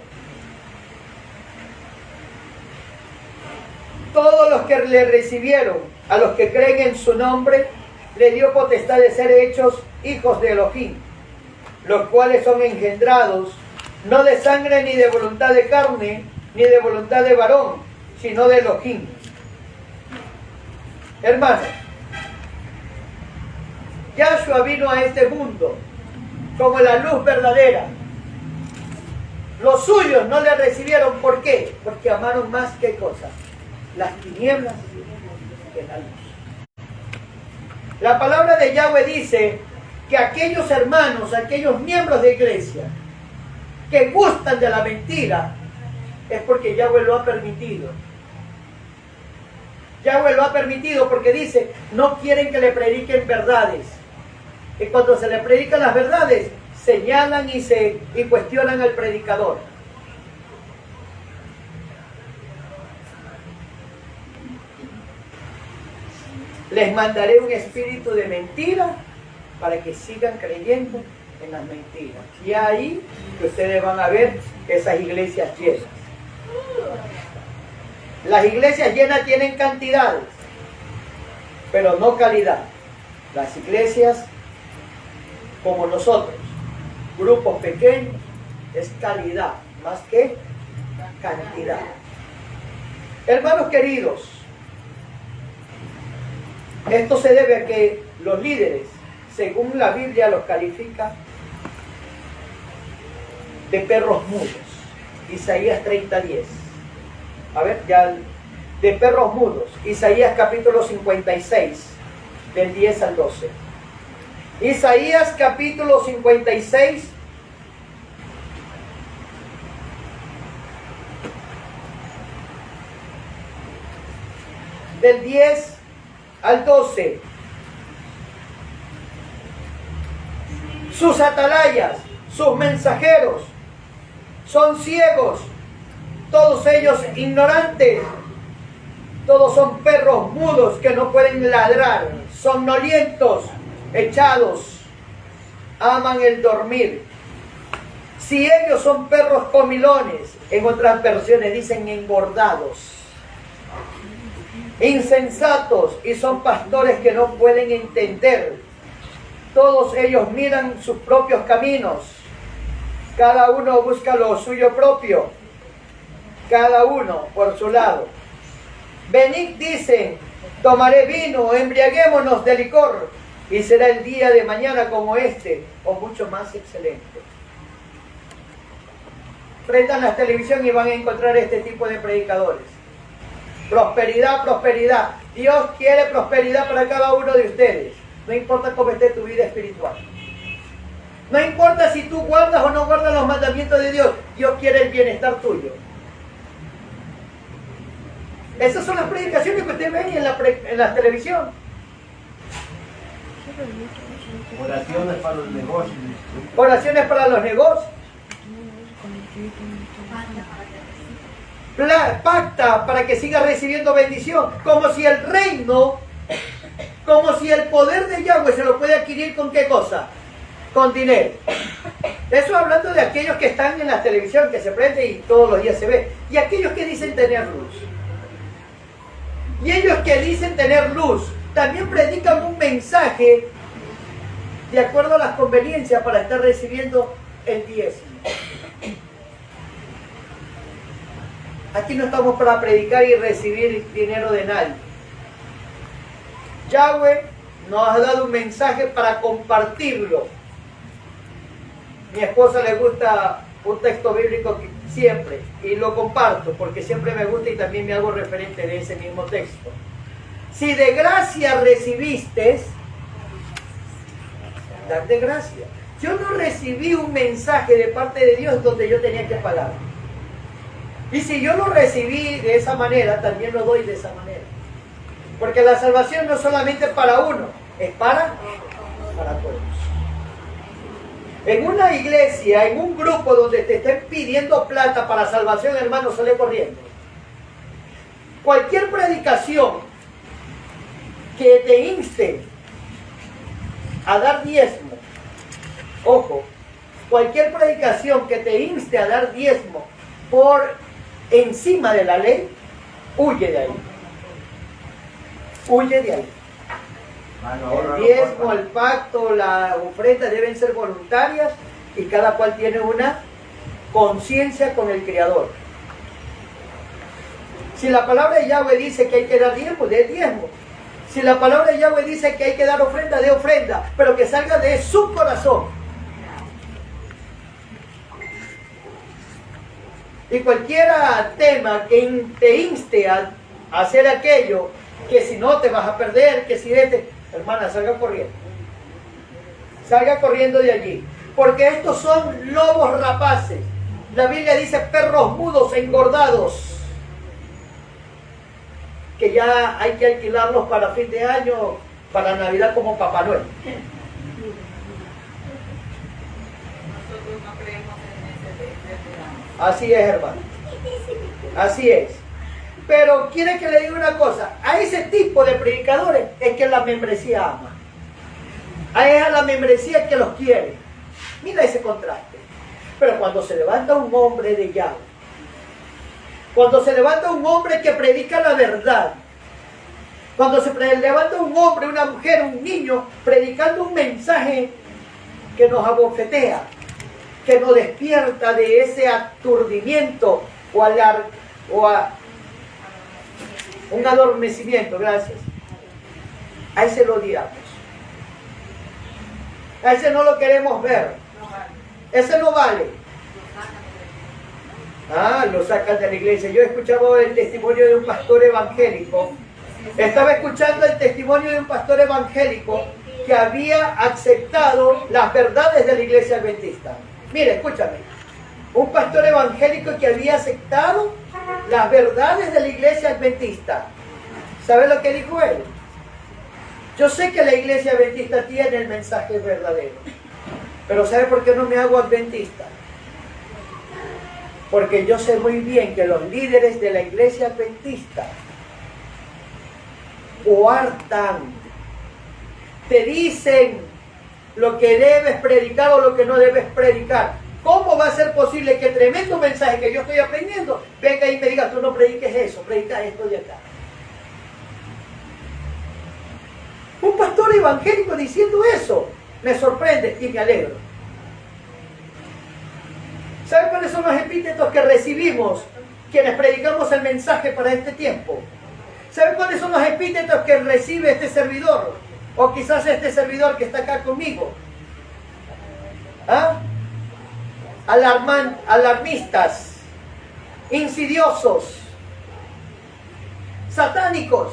S4: Todos los que le recibieron, a los que creen en su nombre, le dio potestad de ser hechos hijos de Elohim, los cuales son engendrados, no de sangre ni de voluntad de carne, ni de voluntad de varón, sino de Elohim. Hermanos, Yahshua vino a este mundo como la luz verdadera. Los suyos no le recibieron. ¿Por qué? Porque amaron más que cosas, las tinieblas que la luz. La palabra de Yahweh dice que aquellos hermanos, aquellos miembros de iglesia que gustan de la mentira, es porque Yahweh lo ha permitido. Yahweh lo ha permitido porque dice, no quieren que le prediquen verdades. Y cuando se le predican las verdades, señalan y cuestionan al predicador. Les mandaré un espíritu de mentira para que sigan creyendo en las mentiras. Y ahí que ustedes van a ver esas iglesias llenas. Las iglesias llenas tienen cantidades, pero no calidad. Las iglesias como nosotros, grupos pequeños, es calidad más que cantidad. Hermanos queridos, esto se debe a que los líderes, según la Biblia, los califica de perros mudos. Isaías 30:10. A ver, ya de perros mudos. Isaías capítulo 56, del 10 al 12. Isaías capítulo 56, del 10 al 12. Sus atalayas, sus mensajeros, son ciegos, todos ellos ignorantes, todos son perros mudos que no pueden ladrar, somnolientos, echados, aman el dormir. Si ellos son perros comilones, en otras versiones dicen engordados, insensatos y son pastores que no pueden entender. Todos ellos miran sus propios caminos, cada uno busca lo suyo propio, cada uno por su lado. Venid, dicen, tomaré vino, embriaguémonos de licor, y será el día de mañana como este, o mucho más excelente. Prendan la televisión y van a encontrar este tipo de predicadores. Prosperidad, prosperidad. Dios quiere prosperidad para cada uno de ustedes. No importa cómo esté tu vida espiritual. No importa si tú guardas o no guardas los mandamientos de Dios. Dios quiere el bienestar tuyo. Esas son las predicaciones que ustedes ven en la televisión.
S6: Oraciones para los negocios.
S4: Oraciones para los negocios. Pacta para que siga recibiendo bendición. Como si el reino, como si el poder de Yahweh se lo puede adquirir con qué cosa. Con dinero. Eso hablando de aquellos que están en la televisión, que se prende y todos los días se ve. Y aquellos que dicen tener luz. Y ellos que dicen tener luz, también predican un mensaje de acuerdo a las conveniencias para estar recibiendo el diezmo. Aquí no estamos para predicar y recibir dinero de nadie. Yahweh nos ha dado un mensaje para compartirlo. Mi esposa le gusta un texto bíblico siempre, y lo comparto porque siempre me gusta y también me hago referente de ese mismo texto. Si de gracia recibiste, dad de gracia. Yo no recibí un mensaje de parte de Dios donde yo tenía que pagar. Y si yo lo recibí de esa manera, también lo doy de esa manera. Porque la salvación no es solamente para uno, es para todos. En una iglesia, en un grupo donde te estén pidiendo plata para salvación, hermano, sale corriendo. Cualquier predicación que te inste a dar diezmo, ojo, cualquier predicación que te inste a dar diezmo por encima de la ley, huye de ahí. Huye de ahí. El diezmo, el pacto, la ofrenda deben ser voluntarias y cada cual tiene una conciencia con el Creador. Si la palabra de Yahweh dice que hay que dar diezmo, dé diezmo. Si la palabra de Yahweh dice que hay que dar ofrenda, dé ofrenda, pero que salga de su corazón. Y cualquier tema que te inste a hacer aquello, que si no te vas a perder, que si hermana, salga corriendo. Salga corriendo de allí. Porque estos son lobos rapaces. La Biblia dice perros mudos engordados, que ya hay que alquilarlos para fin de año, para Navidad como Papá Noel.
S2: Nosotros no creemos en ese
S4: Así es, hermano. Así es. Pero quiere que le diga una cosa, a ese tipo de predicadores es que la membresía ama. A la membresía que los quiere. Mira ese contraste. Pero cuando se levanta un hombre de Yahweh, cuando se levanta un hombre que predica la verdad, cuando se levanta un hombre, una mujer, un niño, predicando un mensaje que nos abofetea, que nos despierta de ese aturdimiento o a un adormecimiento, gracias. A ese lo odiamos. A ese no lo queremos ver. Ese no vale. Lo sacan de la iglesia. Yo he escuchado el testimonio de un pastor evangélico. Estaba escuchando el testimonio de un pastor evangélico que había aceptado las verdades de la iglesia adventista. Mire, escúchame. Un pastor evangélico que había aceptado las verdades de la iglesia adventista. ¿Sabe lo que dijo él? Yo sé que la iglesia adventista tiene el mensaje verdadero, pero ¿sabe por qué no me hago adventista? Porque yo sé muy bien que los líderes de la iglesia adventista coartan, te dicen lo que debes predicar o lo que no debes predicar. ¿Cómo va a ser posible que tremendo mensaje que yo estoy aprendiendo venga y me diga, tú no prediques eso, predica esto de acá? Un pastor evangélico diciendo eso me sorprende y me alegro. ¿Saben cuáles son los epítetos que recibimos quienes predicamos el mensaje para este tiempo? ¿Saben cuáles son los epítetos que recibe este servidor? O quizás este servidor que está acá conmigo. Alarmistas, insidiosos, satánicos,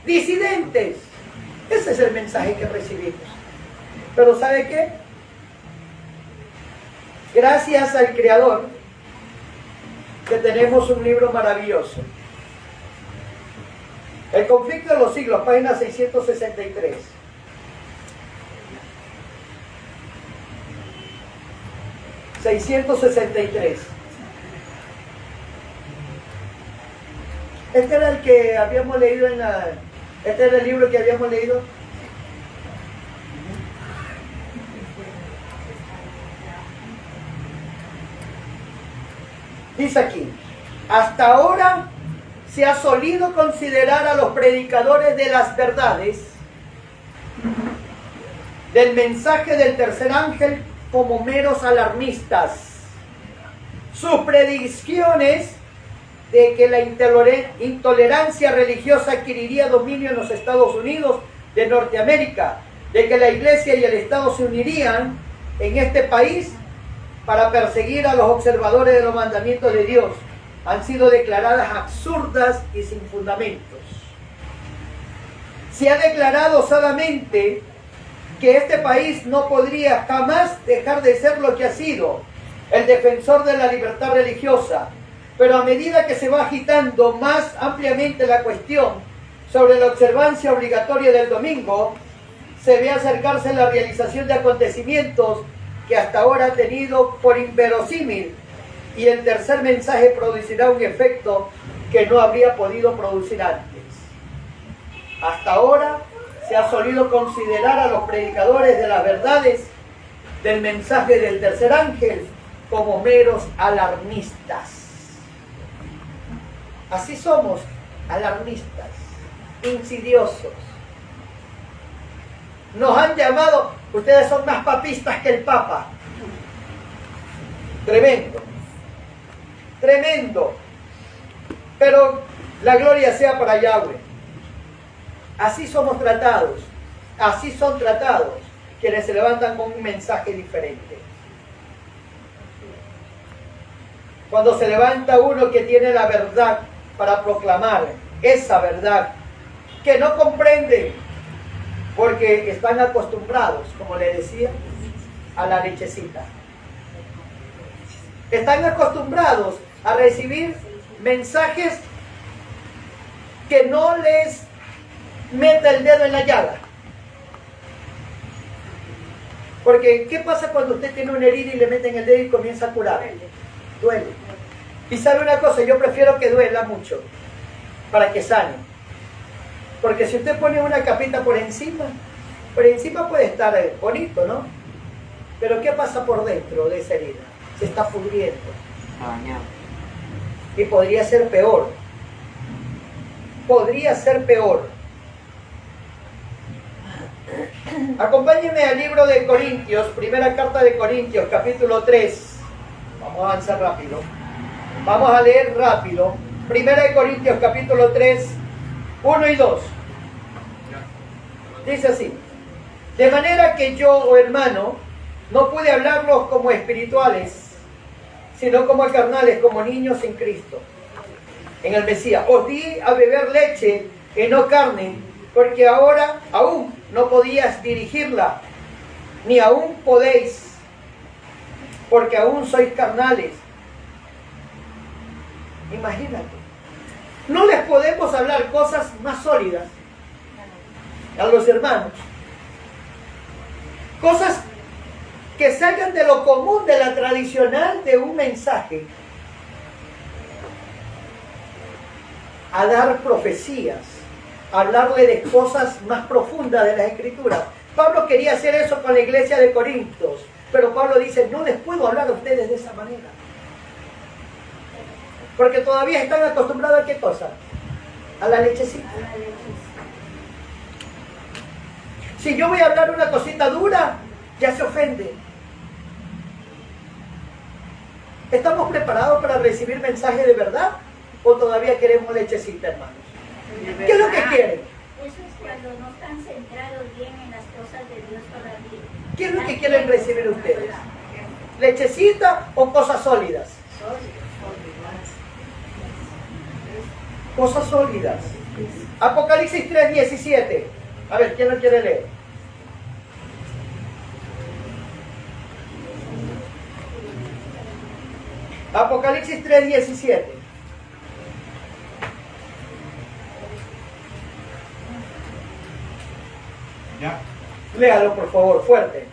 S4: disidentes. Ese es el mensaje que recibimos. Pero ¿sabe qué? Gracias al Creador que tenemos un libro maravilloso. El conflicto de los siglos, página 663. Este era el que habíamos leído este era el libro que habíamos leído. Dice aquí, hasta ahora se ha solido considerar a los predicadores de las verdades del mensaje del tercer ángel como meros alarmistas. Sus predicciones de que la intolerancia religiosa adquiriría dominio en los Estados Unidos de Norteamérica, de que la iglesia y el Estado se unirían en este país para perseguir a los observadores de los mandamientos de Dios, han sido declaradas absurdas y sin fundamentos. Se ha declarado osadamente que este país no podría jamás dejar de ser lo que ha sido, el defensor de la libertad religiosa, pero a medida que se va agitando más ampliamente la cuestión sobre la observancia obligatoria del domingo, se ve acercarse la realización de acontecimientos que hasta ahora ha tenido por inverosímil, y el tercer mensaje producirá un efecto que no habría podido producir antes. Hasta ahora se ha solido considerar a los predicadores de las verdades del mensaje del tercer ángel como meros alarmistas. Así somos, alarmistas, insidiosos. Nos han llamado, ustedes son más papistas que el Papa. Tremendo, tremendo. Pero la gloria sea para Yahweh. Así somos tratados, así son tratados quienes se levantan con un mensaje diferente. Cuando se levanta uno que tiene la verdad para proclamar esa verdad, que no comprenden, porque están acostumbrados, como le decía, a la lechecita. Están acostumbrados a recibir mensajes que no les meta el dedo en la llaga. Porque, ¿qué pasa cuando usted tiene una herida y le meten el dedo y comienza a curar? Duele. Y sabe una cosa, yo prefiero que duela mucho para que sane. Porque si usted pone una capita por encima puede estar bonito, ¿no? Pero ¿qué pasa por dentro de esa herida? Se está pudriendo. Y podría ser peor. Podría ser peor. Acompáñenme al libro de Corintios, primera carta de Corintios, capítulo 3. Vamos a avanzar rápido. Vamos a leer rápido. Primera de Corintios, capítulo 3, 1 y 2. Dice así: de manera que yo, oh hermano, no pude hablarlos como espirituales, sino como carnales, como niños en Cristo, en el Mesías. Os di a beber leche y no carne, porque ahora aún no podías dirigirla, ni aún podéis, porque aún sois carnales. Imagínate, no les podemos hablar cosas más sólidas a los hermanos, cosas que salgan de lo común, de la tradicional de un mensaje, a dar profecías, a hablarle de cosas más profundas de las Escrituras. Pablo quería hacer eso con la iglesia de Corintios, pero Pablo dice, no les puedo hablar a ustedes de esa manera, porque todavía están acostumbrados a ¿qué cosa? A la lechecita. Si yo voy a hablar una cosita dura, ya se ofende. ¿Estamos preparados para recibir mensajes de verdad? ¿O todavía queremos lechecita, hermanos? ¿Qué es lo que quieren?
S7: Eso es cuando no están centrados bien en las cosas de Dios todavía.
S4: ¿Qué es lo que quieren recibir ustedes? ¿Lechecita o cosas sólidas? Cosas sólidas. Apocalipsis 3:17. A ver, ¿quién lo quiere leer? Apocalipsis 3:17.
S3: ¿Ya?
S4: Léalo, por favor, fuerte.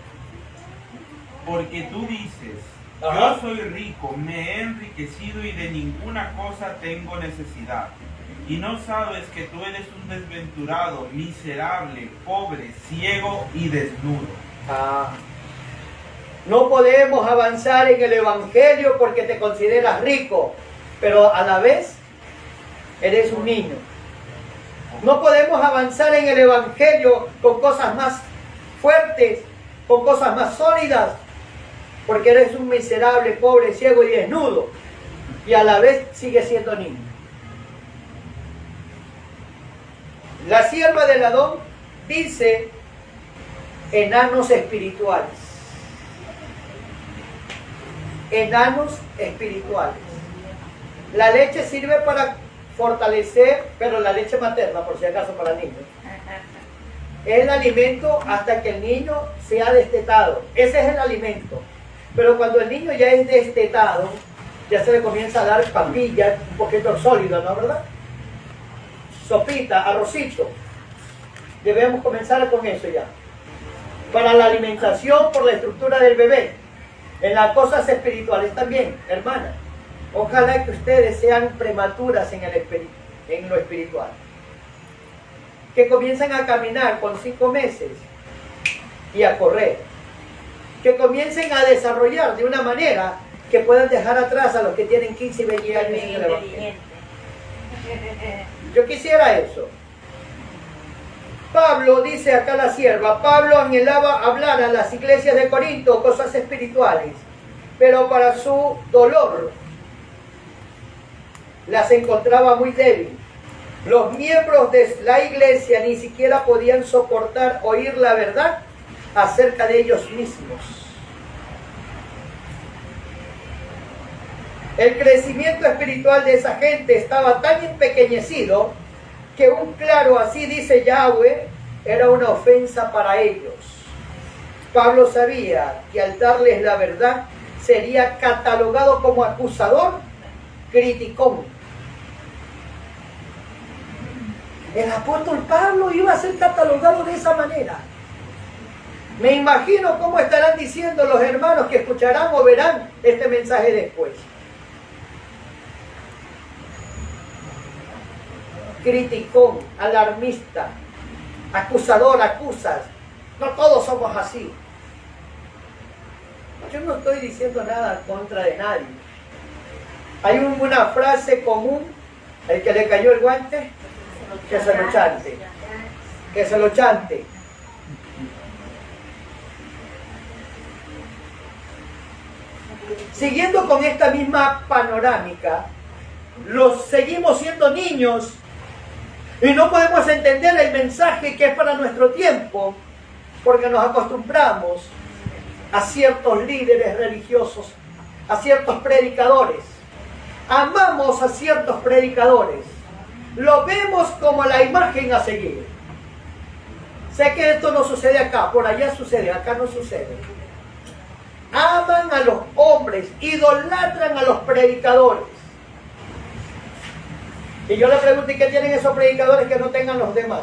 S3: Porque tú dices,
S4: Ajá.
S3: yo soy rico, me he enriquecido y de ninguna cosa tengo necesidad. Y no sabes que tú eres un desventurado, miserable, pobre, ciego y desnudo.
S4: No podemos avanzar en el Evangelio porque te consideras rico, pero a la vez eres un niño. No podemos avanzar en el Evangelio con cosas más fuertes, con cosas más sólidas, porque eres un miserable, pobre, ciego y desnudo, y a la vez sigues siendo niño. La sierva del Adón dice enanos espirituales. Enanos espirituales. La leche sirve para fortalecer, pero la leche materna, por si acaso, para niños, es el alimento hasta que el niño sea destetado. Ese es el alimento. Pero cuando el niño ya es destetado, ya se le comienza a dar papilla, un poquito sólido, ¿no, verdad? Sopita, arrocito. Debemos comenzar con eso ya. para la alimentación, por la estructura del bebé. En las cosas espirituales también, hermana. Ojalá que ustedes sean prematuras en lo espiritual. Que comiencen a caminar con 5 meses y a correr. Que comiencen a desarrollar de una manera que puedan dejar atrás a los que tienen 15 y 20 años en el Evangelio. Yo quisiera eso. Pablo, dice acá la sierva, Pablo anhelaba hablar a las iglesias de Corinto cosas espirituales, pero para su dolor las encontraba muy débiles. Los miembros de la iglesia ni siquiera podían soportar oír la verdad acerca de ellos mismos. El crecimiento espiritual de esa gente estaba tan empequeñecido que un claro así dice Yahweh era una ofensa para ellos. Pablo sabía que al darles la verdad sería catalogado como acusador, criticón. El apóstol Pablo iba a ser catalogado de esa manera. Me imagino cómo estarán diciendo los hermanos que escucharán o verán este mensaje después. Criticón, alarmista, acusador, acusas. No todos somos así. Yo no estoy diciendo nada en contra de nadie. Hay una frase común, el que le cayó el guante, que se lo chante. Que se lo chante. Siguiendo con esta misma panorámica, los seguimos siendo niños y no podemos entender el mensaje que es para nuestro tiempo porque nos acostumbramos a ciertos líderes religiosos, a ciertos predicadores. Amamos a ciertos predicadores. Lo vemos como la imagen a seguir. Sé que esto no sucede acá, por allá sucede, acá no sucede. Aman a los hombres, idolatran a los predicadores. Y yo le pregunto, ¿y qué tienen esos predicadores que no tengan los demás?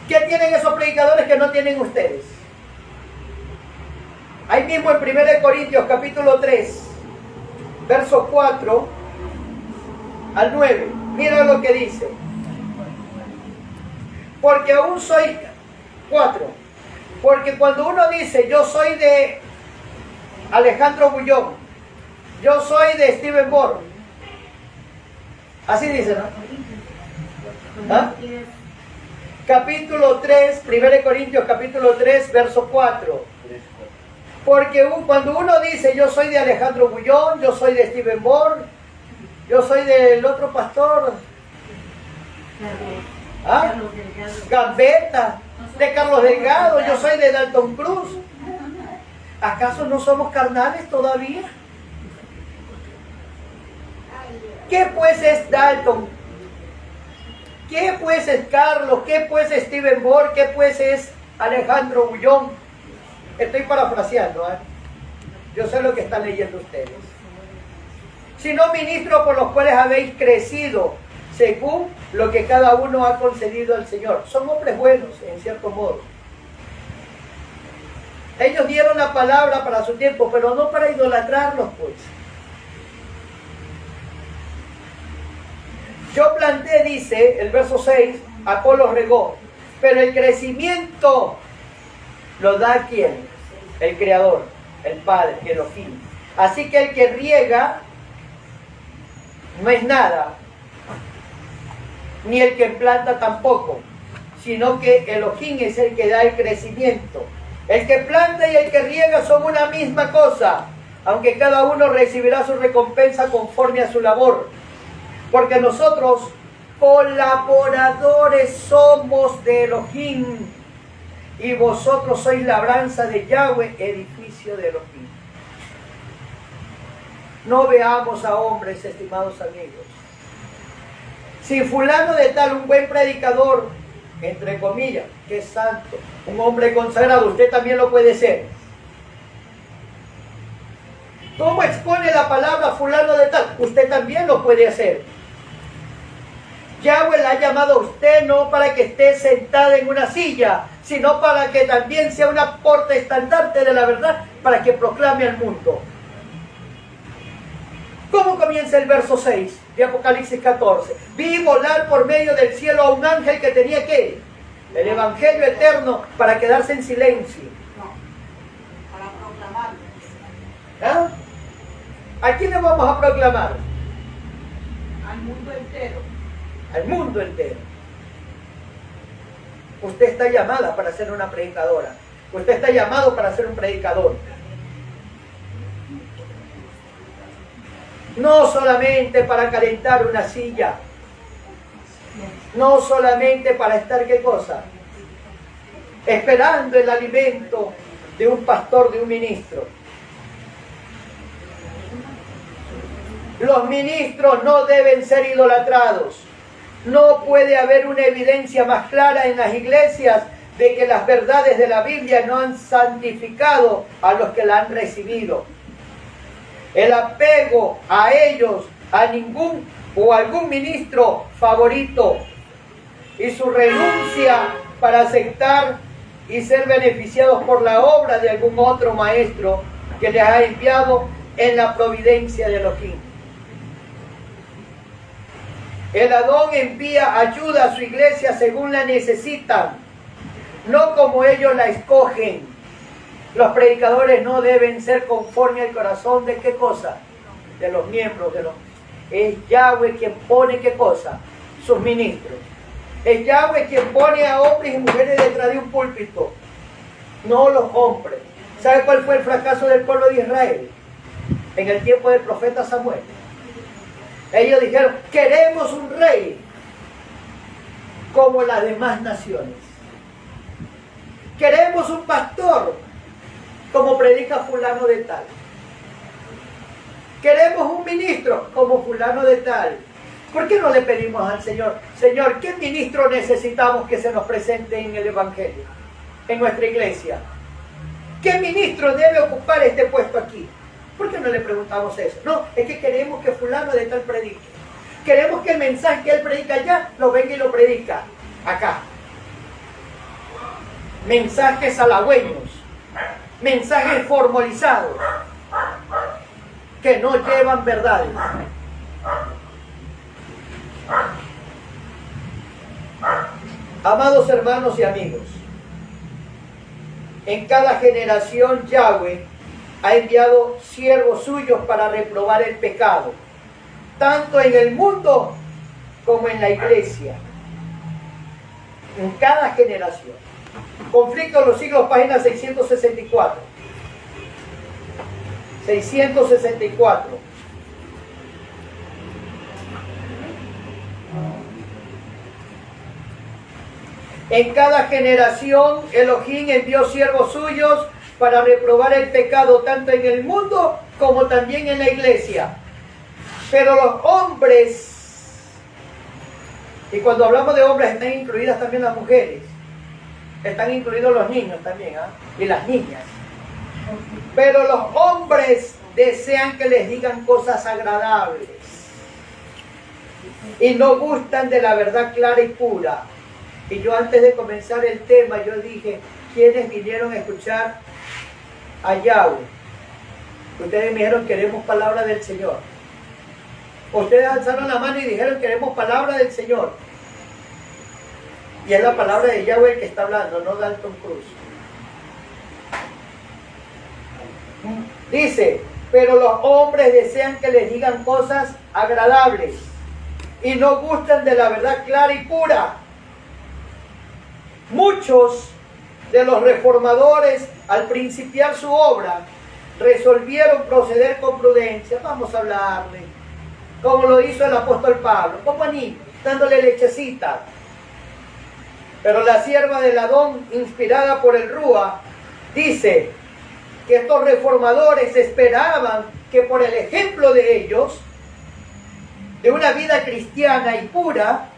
S4: ¿Qué tienen esos predicadores que no tienen ustedes? Ahí mismo en 1 Corintios capítulo 3, verso 4 al 9. Mira lo que dice. Porque aún soy 4. Porque cuando uno dice, yo soy de Alejandro Bullón, yo soy de Steven Moore, así dice, ¿no? ¿Ah? Capítulo 3, 1 Corintios capítulo 3, verso 4. Porque cuando uno dice, yo soy de Alejandro Bullón, yo soy de Steven Moore, yo soy del otro pastor, ¿ah? Gambetta, de Carlos Delgado, yo soy de Dalton Cruz. ¿Acaso no somos carnales todavía? ¿Qué pues es Dalton? ¿Qué pues es Carlos? ¿Qué pues es Steven Moore? ¿Qué pues es Alejandro Bullón? Estoy parafraseando, ¿eh? Yo sé lo que están leyendo ustedes. Sino ministros por los cuales habéis crecido, según lo que cada uno ha concedido al Señor. Son hombres buenos, en cierto modo. Ellos dieron la palabra para su tiempo, pero no para idolatrarlos, pues. Yo planté, dice el verso 6, Apolos regó, pero el crecimiento lo da ¿quién? El Creador, el Padre, Elohim. Así que el que riega no es nada, ni el que planta tampoco, sino que Elohim es el que da el crecimiento. El que planta y el que riega son una misma cosa, aunque cada uno recibirá su recompensa conforme a su labor. Porque nosotros colaboradores somos de Elohim, y vosotros sois labranza de Yahweh, edificio de Elohim. No veamos a hombres, estimados amigos. Si fulano de tal, un buen predicador, entre comillas, que es santo, un hombre consagrado, usted también lo puede ser. ¿Cómo expone la palabra fulano de tal? Usted también lo puede hacer. Yahweh la ha llamado a usted no para que esté sentada en una silla, sino para que también sea una portaestandarte de la verdad, para que proclame al mundo. ¿Cómo comienza el verso 6 de Apocalipsis 14? Vi volar por medio del cielo a un ángel que tenía ¿qué? El evangelio eterno para quedarse en silencio.
S2: Para proclamarlo.
S4: ¿Ah? ¿A quién le vamos a proclamar?
S2: Al mundo entero.
S4: Al mundo entero. Usted está llamada para ser una predicadora. Usted está llamado para ser un predicador. No solamente para calentar una silla. No solamente para estar, ¿qué cosa? Esperando el alimento de un pastor, de un ministro. Los ministros no deben ser idolatrados. No puede haber una evidencia más clara en las iglesias de que las verdades de la Biblia no han santificado a los que la han recibido. El apego a ellos, a ningún o algún ministro favorito, y su renuncia para aceptar y ser beneficiados por la obra de algún otro maestro que les ha enviado en la providencia de Elohim. El Adón envía ayuda a su iglesia según la necesitan, no como ellos la escogen. Los predicadores no deben ser conforme al corazón de qué cosa, de los miembros, es Yahweh quien pone qué cosa, sus ministros. Es Yahweh quien pone a hombres y mujeres detrás de un púlpito, no los hombres. ¿Sabe cuál fue el fracaso del pueblo de Israel? En el tiempo del profeta Samuel. Ellos dijeron, queremos un rey como las demás naciones. Queremos un pastor como predica fulano de tal. Queremos un ministro como fulano de tal. ¿Por qué no le pedimos al Señor, Señor, qué ministro necesitamos que se nos presente en el Evangelio, en nuestra iglesia? ¿Qué ministro debe ocupar este puesto aquí? ¿Por qué no le preguntamos eso? No, es que queremos que fulano de tal predique. Queremos que el mensaje que él predica allá, lo venga y lo predica acá. Mensajes halagüeños, mensajes formalizados, que no llevan verdades. Amados hermanos y amigos, en cada generación Yahweh ha enviado siervos suyos para reprobar el pecado, tanto en el mundo como en la iglesia. En cada generación. Conflicto de los siglos, página 664. 664. En cada generación Elohim envió siervos suyos para reprobar el pecado tanto en el mundo como también en la iglesia. Pero los hombres, y cuando hablamos de hombres están incluidas también las mujeres, están incluidos los niños también, y las niñas. Pero los hombres desean que les digan cosas agradables y no gustan de la verdad clara y pura. Y yo antes de comenzar el tema, yo dije, ¿quiénes vinieron a escuchar a Yahweh? Ustedes me dijeron, queremos palabra del Señor. Ustedes alzaron la mano y dijeron, queremos palabra del Señor. Y es la palabra de Yahweh el que está hablando, no Dalton Cruz. Dice, pero los hombres desean que les digan cosas agradables y no gustan de la verdad clara y pura. Muchos de los reformadores, al principiar su obra, resolvieron proceder con prudencia. Vamos a hablarle, como lo hizo el apóstol Pablo, como a niños, dándole lechecita. Pero la sierva del Adón, inspirada por el Rúa, dice que estos reformadores esperaban que por el ejemplo de ellos, de una vida cristiana y pura,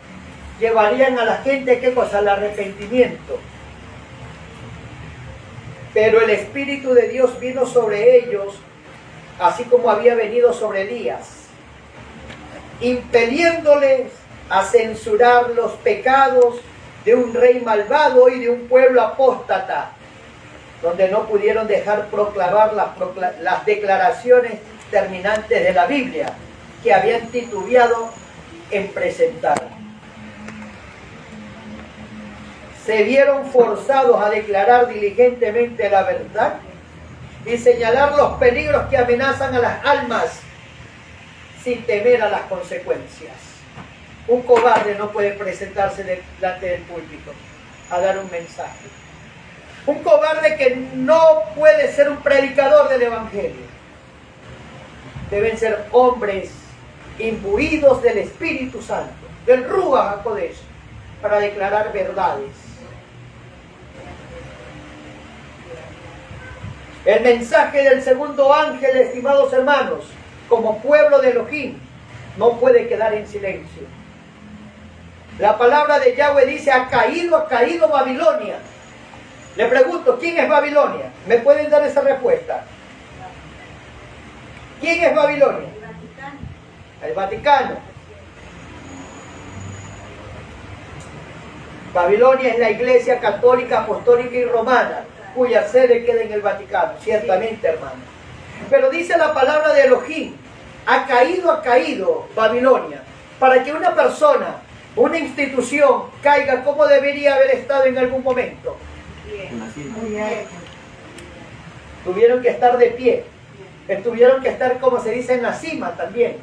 S4: llevarían a la gente, ¿qué cosa? Al arrepentimiento. Pero el Espíritu de Dios vino sobre ellos, así como había venido sobre Elías, impeliéndoles a censurar los pecados de un rey malvado y de un pueblo apóstata, donde no pudieron dejar proclamar las declaraciones terminantes de la Biblia, que habían titubeado en presentar. Se vieron forzados a declarar diligentemente la verdad y señalar los peligros que amenazan a las almas sin temer a las consecuencias. Un cobarde no puede presentarse delante del público a dar un mensaje. Un cobarde que no puede ser un predicador del Evangelio. Deben ser hombres imbuidos del Espíritu Santo, del Ruach HaKodesh, para declarar verdades. El mensaje del segundo ángel, estimados hermanos, como pueblo de Elohim, no puede quedar en silencio. La palabra de Yahweh dice, ha caído Babilonia. Le pregunto, ¿quién es Babilonia? ¿Me pueden dar esa respuesta? ¿Quién es Babilonia?
S7: El Vaticano.
S4: El Vaticano. Babilonia es la Iglesia Católica, Apostólica y Romana, cuya sede queda en el Vaticano, ciertamente, hermano. Pero dice la palabra de Elohim, ha caído Babilonia, para que una persona, una institución, caiga como debería haber estado en algún momento. Tuvieron que estar de pie, tuvieron que estar, como se dice, en la cima también.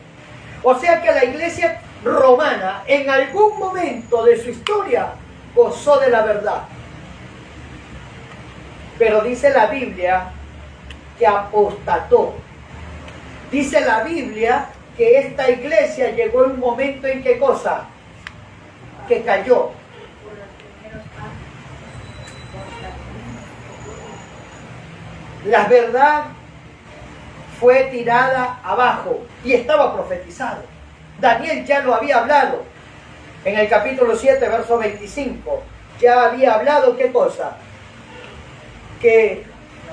S4: O sea que la Iglesia romana, en algún momento de su historia, gozó de la verdad. Pero dice la Biblia que apostató. Dice la Biblia que esta iglesia llegó en un momento en ¿qué cosa? Que cayó. La verdad fue tirada abajo y estaba profetizado. Daniel ya lo había hablado. En el capítulo 7, verso 25, ya había hablado ¿qué cosa? Que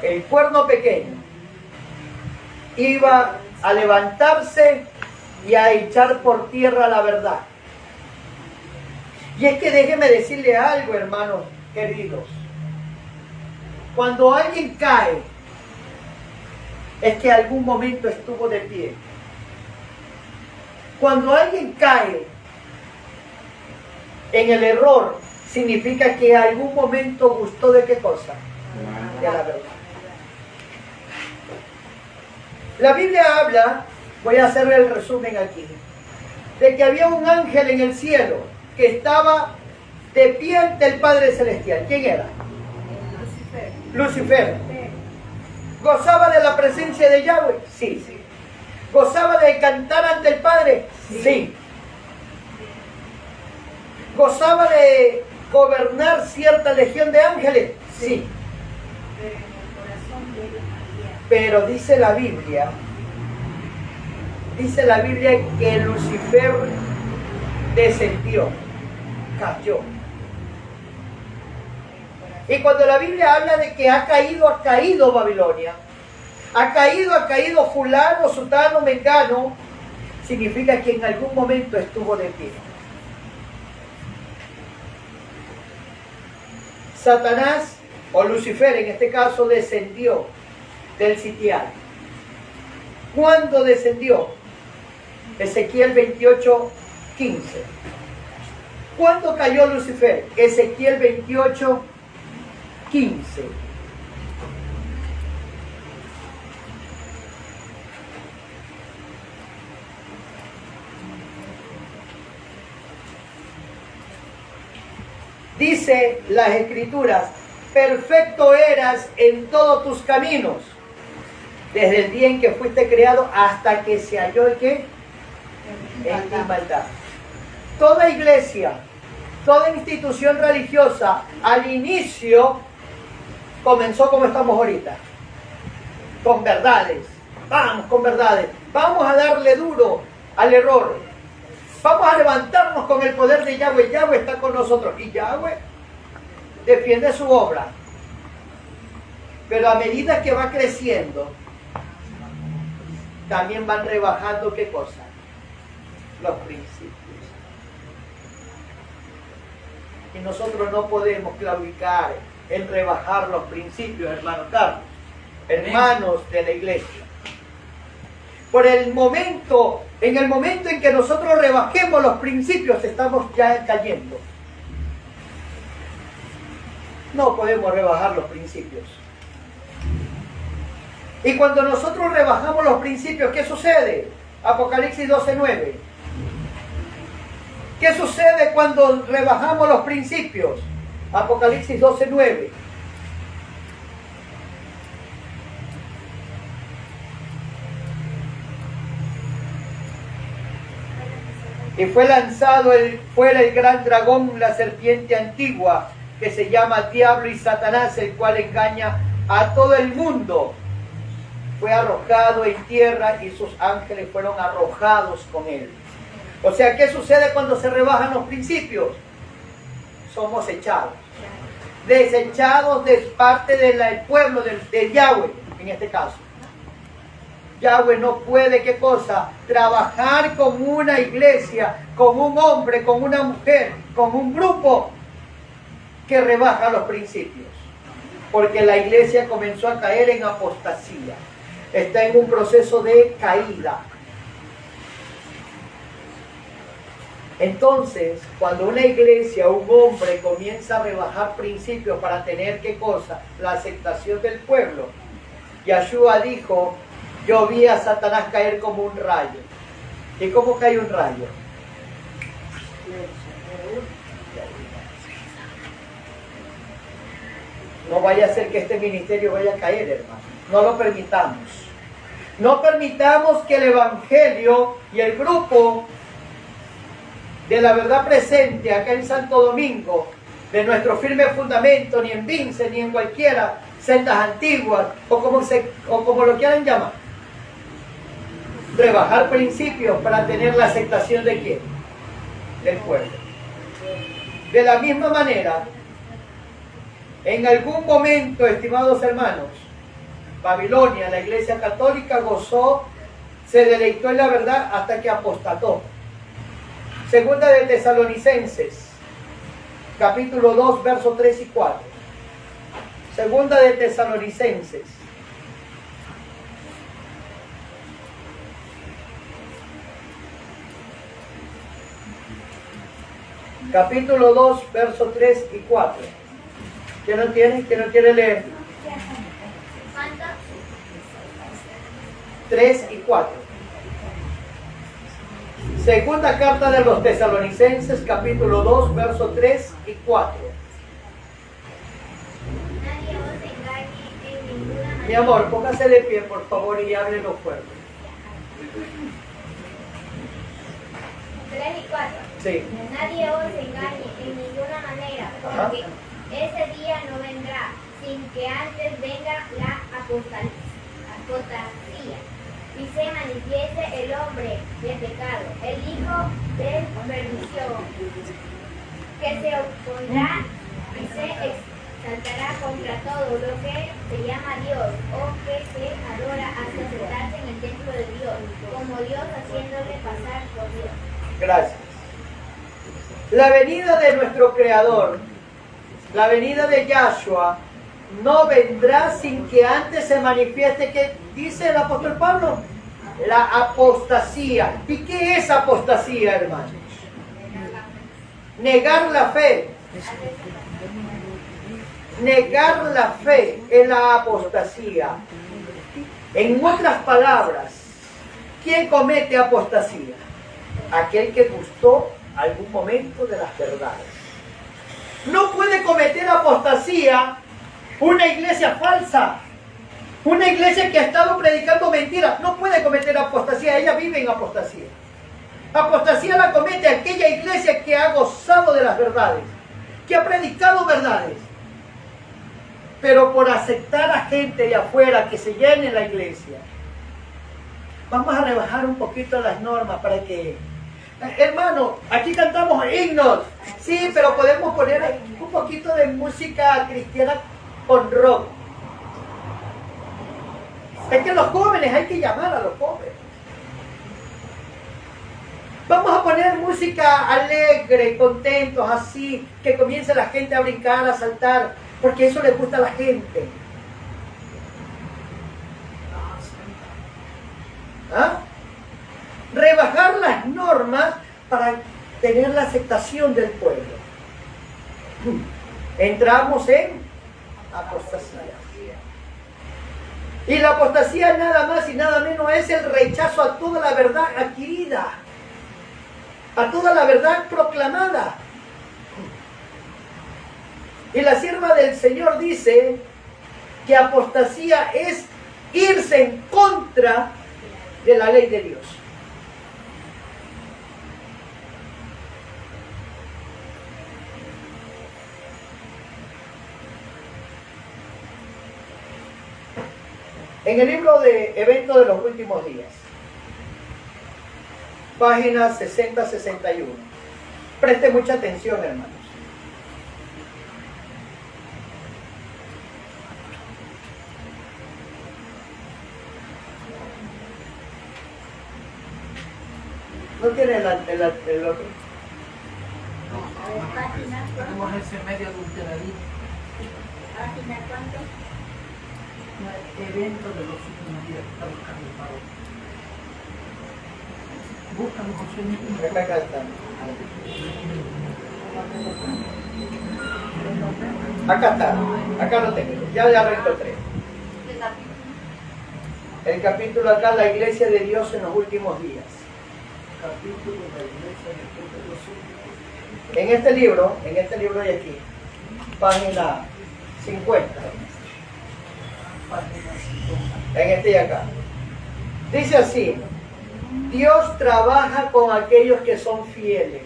S4: el cuerno pequeño iba a levantarse y a echar por tierra la verdad. Y es que déjeme decirle algo, hermanos queridos. Cuando alguien cae, es que algún momento estuvo de pie. Cuando alguien cae en el error, significa que en algún momento gustó de ¿qué cosa? De la verdad. La Biblia habla, voy a hacerle el resumen aquí, de que había un ángel en el cielo que estaba de pie ante el Padre Celestial. ¿Quién era? Lucifer. ¿Gozaba de la presencia de Yahweh? Sí. ¿Gozaba de cantar ante el Padre? Sí. ¿Gozaba de gobernar cierta legión de ángeles? Sí. Pero dice la Biblia que Lucifer descendió, cayó. Y cuando la Biblia habla de que ha caído Babilonia, ha caído fulano, sutano, mengano, significa que en algún momento estuvo de pie. Satanás, o Lucifer en este caso, descendió del sitial. ¿Cuándo descendió? Ezequiel 28:15. ¿Cuándo cayó Lucifer? Ezequiel 28:15. Dice las Escrituras, perfecto eras en todos tus caminos, desde el día en que fuiste creado hasta que se halló ¿el qué? En ti maldad. Toda iglesia, toda institución religiosa, al inicio comenzó como estamos ahorita, con verdades. Vamos con verdades, vamos a darle duro al error, vamos a levantarnos con el poder de Yahweh. Yahweh está con nosotros y Yahweh defiende su obra. Pero a medida que va creciendo, también van rebajando ¿qué cosa? Los principios. Y nosotros no podemos claudicar en rebajar los principios, hermano Carlos, hermanos de la iglesia. En el momento en que nosotros rebajemos los principios, estamos ya cayendo. No podemos rebajar los principios. Y cuando nosotros rebajamos los principios, ¿qué sucede? Apocalipsis 12:9. ¿Qué sucede cuando rebajamos los principios? Apocalipsis 12:9. Y fue lanzado fuera el gran dragón, la serpiente antigua, que se llama Diablo y Satanás, el cual engaña a todo el mundo. Fue arrojado en tierra y sus ángeles fueron arrojados con él. O sea, ¿qué sucede cuando se rebajan los principios? Somos echados. Desechados de parte del pueblo de Yahweh, en este caso. Yahweh no puede, ¿qué cosa? Trabajar con una iglesia, con un hombre, con una mujer, con un grupo que rebaja los principios. Porque la iglesia comenzó a caer en apostasía. Está en un proceso de caída. Entonces, cuando una iglesia, un hombre comienza a rebajar principios para tener, ¿qué cosa? La aceptación del pueblo. Yahshua dijo, yo vi a Satanás caer como un rayo. ¿Y cómo cae un rayo? No vaya a ser que este ministerio vaya a caer, hermano. No lo permitamos. No permitamos que el Evangelio y el grupo de la verdad presente acá en Santo Domingo, de nuestro firme fundamento, ni en Vince, ni en cualquiera sendas antiguas, o como lo quieran llamar, rebajar principios para tener la aceptación de quién, del pueblo. De la misma manera, en algún momento, estimados hermanos, Babilonia, la iglesia católica gozó, se deleitó en la verdad hasta que apostató. Segunda de Tesalonicenses, capítulo 2, versos 3 y 4. Segunda de Tesalonicenses. Capítulo 2, versos 3 y 4. ¿Quién no tiene? ¿Quién no quiere leer? 3 y 4. Segunda carta de los Tesalonicenses, capítulo 2, versos 3 y 4.
S7: Nadie os engañe en ninguna manera.
S4: Mi amor, póngase de pie, por favor, y háblenos fuerte.
S7: 3 y 4.
S4: Sí.
S7: Nadie os engañe en ninguna manera, porque ese día no vendrá sin que antes venga la apostasía y se manifieste el hombre de pecado, el hijo de perdición, que se opondrá y se exaltará contra todo lo que se llama Dios o que se adora hasta sentarse en el templo de Dios, como Dios haciéndole pasar por Dios.
S4: Gracias. La venida de nuestro Creador, la venida de Yahshua, no vendrá sin que antes se manifieste, que dice el apóstol Pablo, la apostasía. ¿Y qué es apostasía, hermanos? Negar la fe. Negar la fe es la apostasía. En otras palabras, ¿quién comete apostasía? Aquel que gustó algún momento de las verdades. No puede cometer apostasía una iglesia falsa, una iglesia que ha estado predicando mentiras. No puede cometer apostasía, ella vive en apostasía. Apostasía la comete aquella iglesia que ha gozado de las verdades, que ha predicado verdades, pero por aceptar a gente de afuera que se llene la iglesia. Vamos a rebajar un poquito las normas para que... Hermano, aquí cantamos himnos, sí, pero podemos poner un poquito de música cristiana con rock. Es que los jóvenes, hay que llamar a los jóvenes. Vamos a poner música alegre, contentos, así, que comience la gente a brincar, a saltar, porque eso le gusta a la gente. ¿Ah? Rebajar las normas para tener la aceptación del pueblo. Entramos en apostasía. Y la apostasía nada más y nada menos es el rechazo a toda la verdad adquirida, a toda la verdad proclamada. Y la sierva del Señor dice que apostasía es irse en contra de la ley de Dios. En el libro de Eventos de los Últimos Días, página 60-61. Preste mucha atención, hermanos. ¿No tiene el otro?
S1: Tenemos ese medio adulteradito.
S5: ¿Página cuánto?
S1: Evento de los últimos días. Está buscando el paro. Búscalo, José.
S4: Acá está. Acá está. Acá lo tengo. Ya lo encontré. El capítulo acá, la iglesia de Dios en los últimos días.
S1: Capítulo de la iglesia de los últimos días.
S4: En este libro de aquí, página 50. En este de acá. Dice así: Dios trabaja con aquellos que son fieles.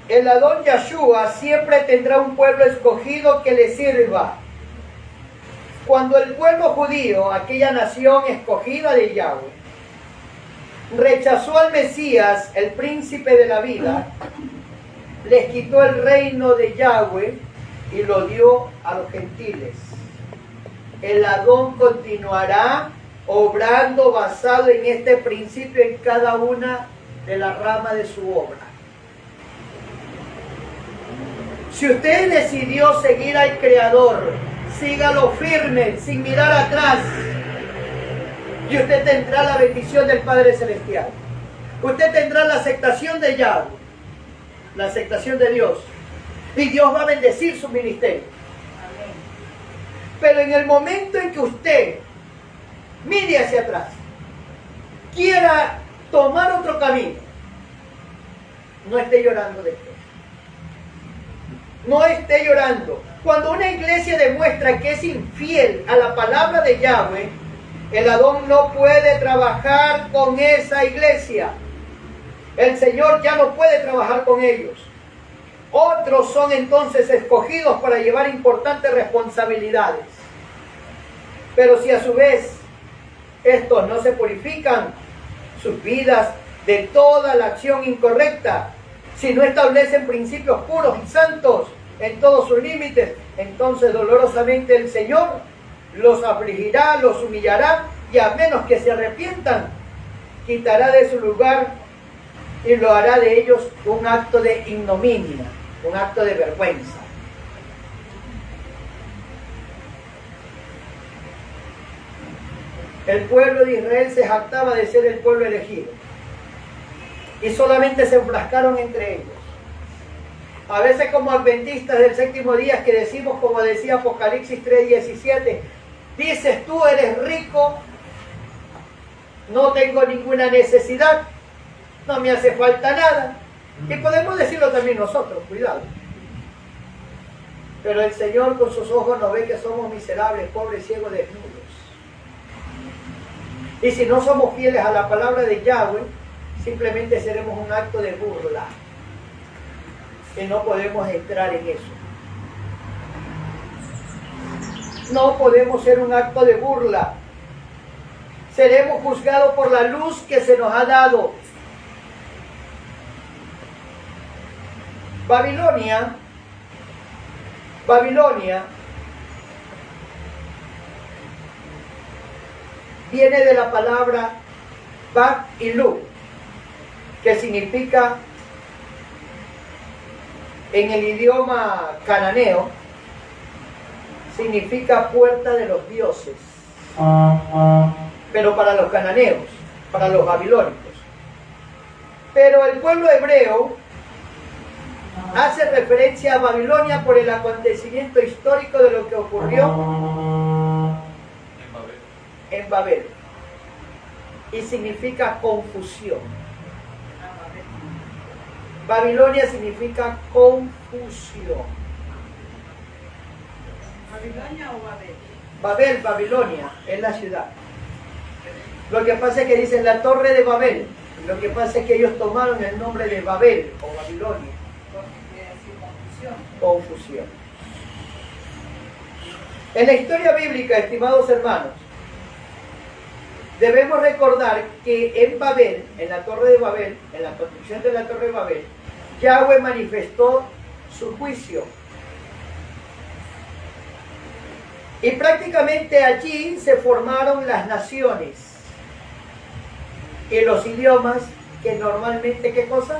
S4: El Adón Yahshua siempre tendrá un pueblo escogido que le sirva. Cuando el pueblo judío, aquella nación escogida de Yahweh, rechazó al Mesías, el príncipe de la vida, les quitó el reino de Yahweh y lo dio a los gentiles. El Adón continuará obrando basado en este principio en cada una de las ramas de su obra. Si usted decidió seguir al Creador, sígalo firme, sin mirar atrás, y usted tendrá la bendición del Padre Celestial. Usted tendrá la aceptación de Yahweh, la aceptación de Dios, y Dios va a bendecir su ministerio. Pero en el momento en que usted mire hacia atrás, quiera tomar otro camino, no esté llorando después. No esté llorando. Cuando una iglesia demuestra que es infiel a la palabra de Yahweh, el Adón no puede trabajar con esa iglesia. El Señor ya no puede trabajar con ellos. Otros son entonces escogidos para llevar importantes responsabilidades. Pero si a su vez estos no se purifican sus vidas de toda la acción incorrecta, si no establecen principios puros y santos en todos sus límites, entonces dolorosamente el Señor los afligirá, los humillará, y a menos que se arrepientan, quitará de su lugar y lo hará de ellos un acto de ignominia, un acto de vergüenza. El pueblo de Israel se jactaba de ser el pueblo elegido y solamente se enfrascaron entre ellos. A veces como adventistas del séptimo día, que decimos, como decía Apocalipsis 3:17, dices tú eres rico, no tengo ninguna necesidad, no me hace falta nada. Y podemos decirlo también nosotros, cuidado. Pero el Señor con sus ojos nos ve que somos miserables, pobres, ciegos, desnudos. Y si no somos fieles a la palabra de Yahweh, simplemente seremos un acto de burla. Que no podemos entrar en eso. No podemos ser un acto de burla. Seremos juzgados por la luz que se nos ha dado. Babilonia viene de la palabra Bab y Lu, que significa en el idioma cananeo, significa puerta de los dioses, pero para los cananeos, para los babilónicos. Pero el pueblo hebreo hace referencia a Babilonia por el acontecimiento histórico de lo que ocurrió en Babel. Y significa confusión. Babilonia significa confusión.
S2: ¿Babilonia o Babel?
S4: Babel, Babilonia, es la ciudad. Lo que pasa es que dicen la torre de Babel. Lo que pasa es que ellos tomaron el nombre de Babel o Babilonia.
S2: Porque quiere decir confusión.
S4: Confusión. En la historia bíblica, estimados hermanos, debemos recordar que en Babel, en la torre de Babel, en la construcción de la torre de Babel, Yahweh manifestó su juicio. Y prácticamente allí se formaron las naciones y los idiomas que normalmente, ¿qué cosa?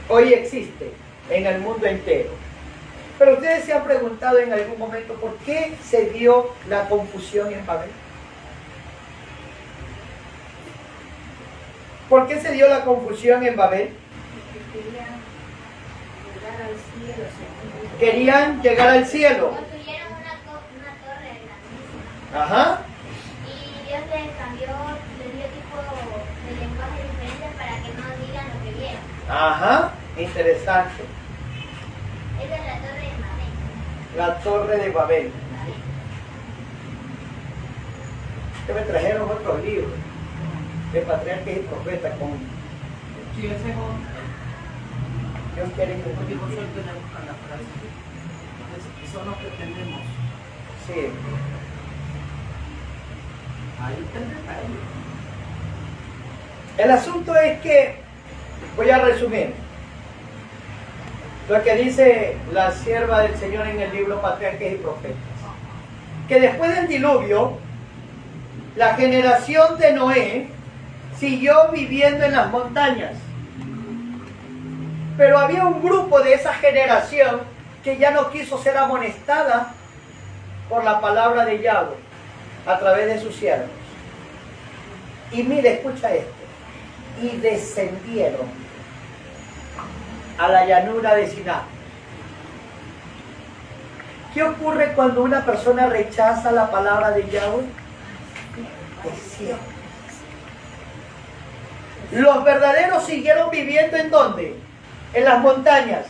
S4: Hoy existen en el mundo entero. Pero ustedes se han preguntado en algún momento por qué se dio la confusión en Babel. ¿Por qué se dio la confusión en Babel? Querían llegar al cielo.
S7: Construyeron una torre grandísima.
S4: Ajá.
S7: Y Dios les cambió, les dio tipo de lenguaje diferente para que no digan lo que vieron.
S4: Ajá. Interesante.
S7: Esa es la torre de Babel.
S4: La torre de Babel. Que me trajeron otros libros de patriarcas y profetas con
S1: Sí, ese es otro.
S4: Dios quiere que
S1: Porque nosotros tenemos la frase. Son los que tenemos.
S4: sí.
S1: Ahí está el detalle.
S4: El asunto es que, voy a resumir lo que dice la sierva del Señor en el libro Patriarcas y Profetas, que después del diluvio, la generación de Noé siguió viviendo en las montañas, pero había un grupo de esa generación que ya no quiso ser amonestada por la palabra de Yahweh a través de sus siervos. Y mire, escucha esto. Y descendieron a la llanura de Siná. ¿Qué ocurre cuando una persona rechaza la palabra de Yahweh? Desciende. Los verdaderos siguieron viviendo ¿en dónde? En las montañas.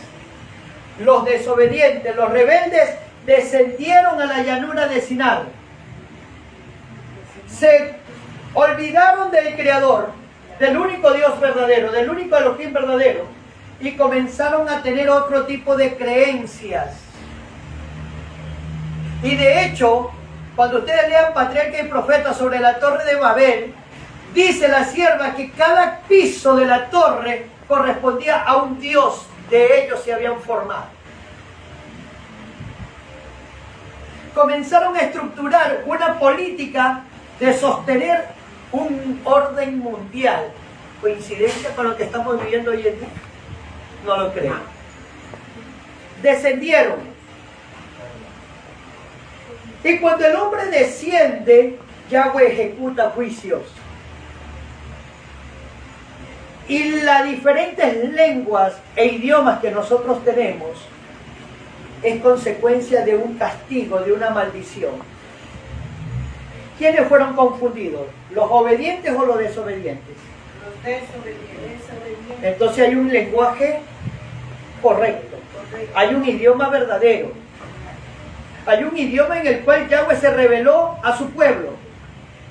S4: Los desobedientes, los rebeldes, descendieron a la llanura de Siná. Se olvidaron del Creador, del único Dios verdadero, del único Elohim verdadero, y comenzaron a tener otro tipo de creencias. Y de hecho, cuando ustedes lean Patriarcas y Profetas sobre la torre de Babel, dice la sierva que cada piso de la torre correspondía a un dios de ellos se habían formado. Comenzaron a estructurar una política de sostener un orden mundial. ¿Coincidencia con lo que estamos viviendo hoy en día? No lo creo. Descendieron. Y cuando el hombre desciende, Yahweh ejecuta juicios. Y las diferentes lenguas e idiomas que nosotros tenemos es consecuencia de un castigo, de una maldición. ¿Quiénes fueron confundidos? ¿Los obedientes o los desobedientes?
S2: Los desobedientes.
S4: Entonces hay un lenguaje correcto, hay un idioma verdadero, hay un idioma en el cual Yahweh se reveló a su pueblo,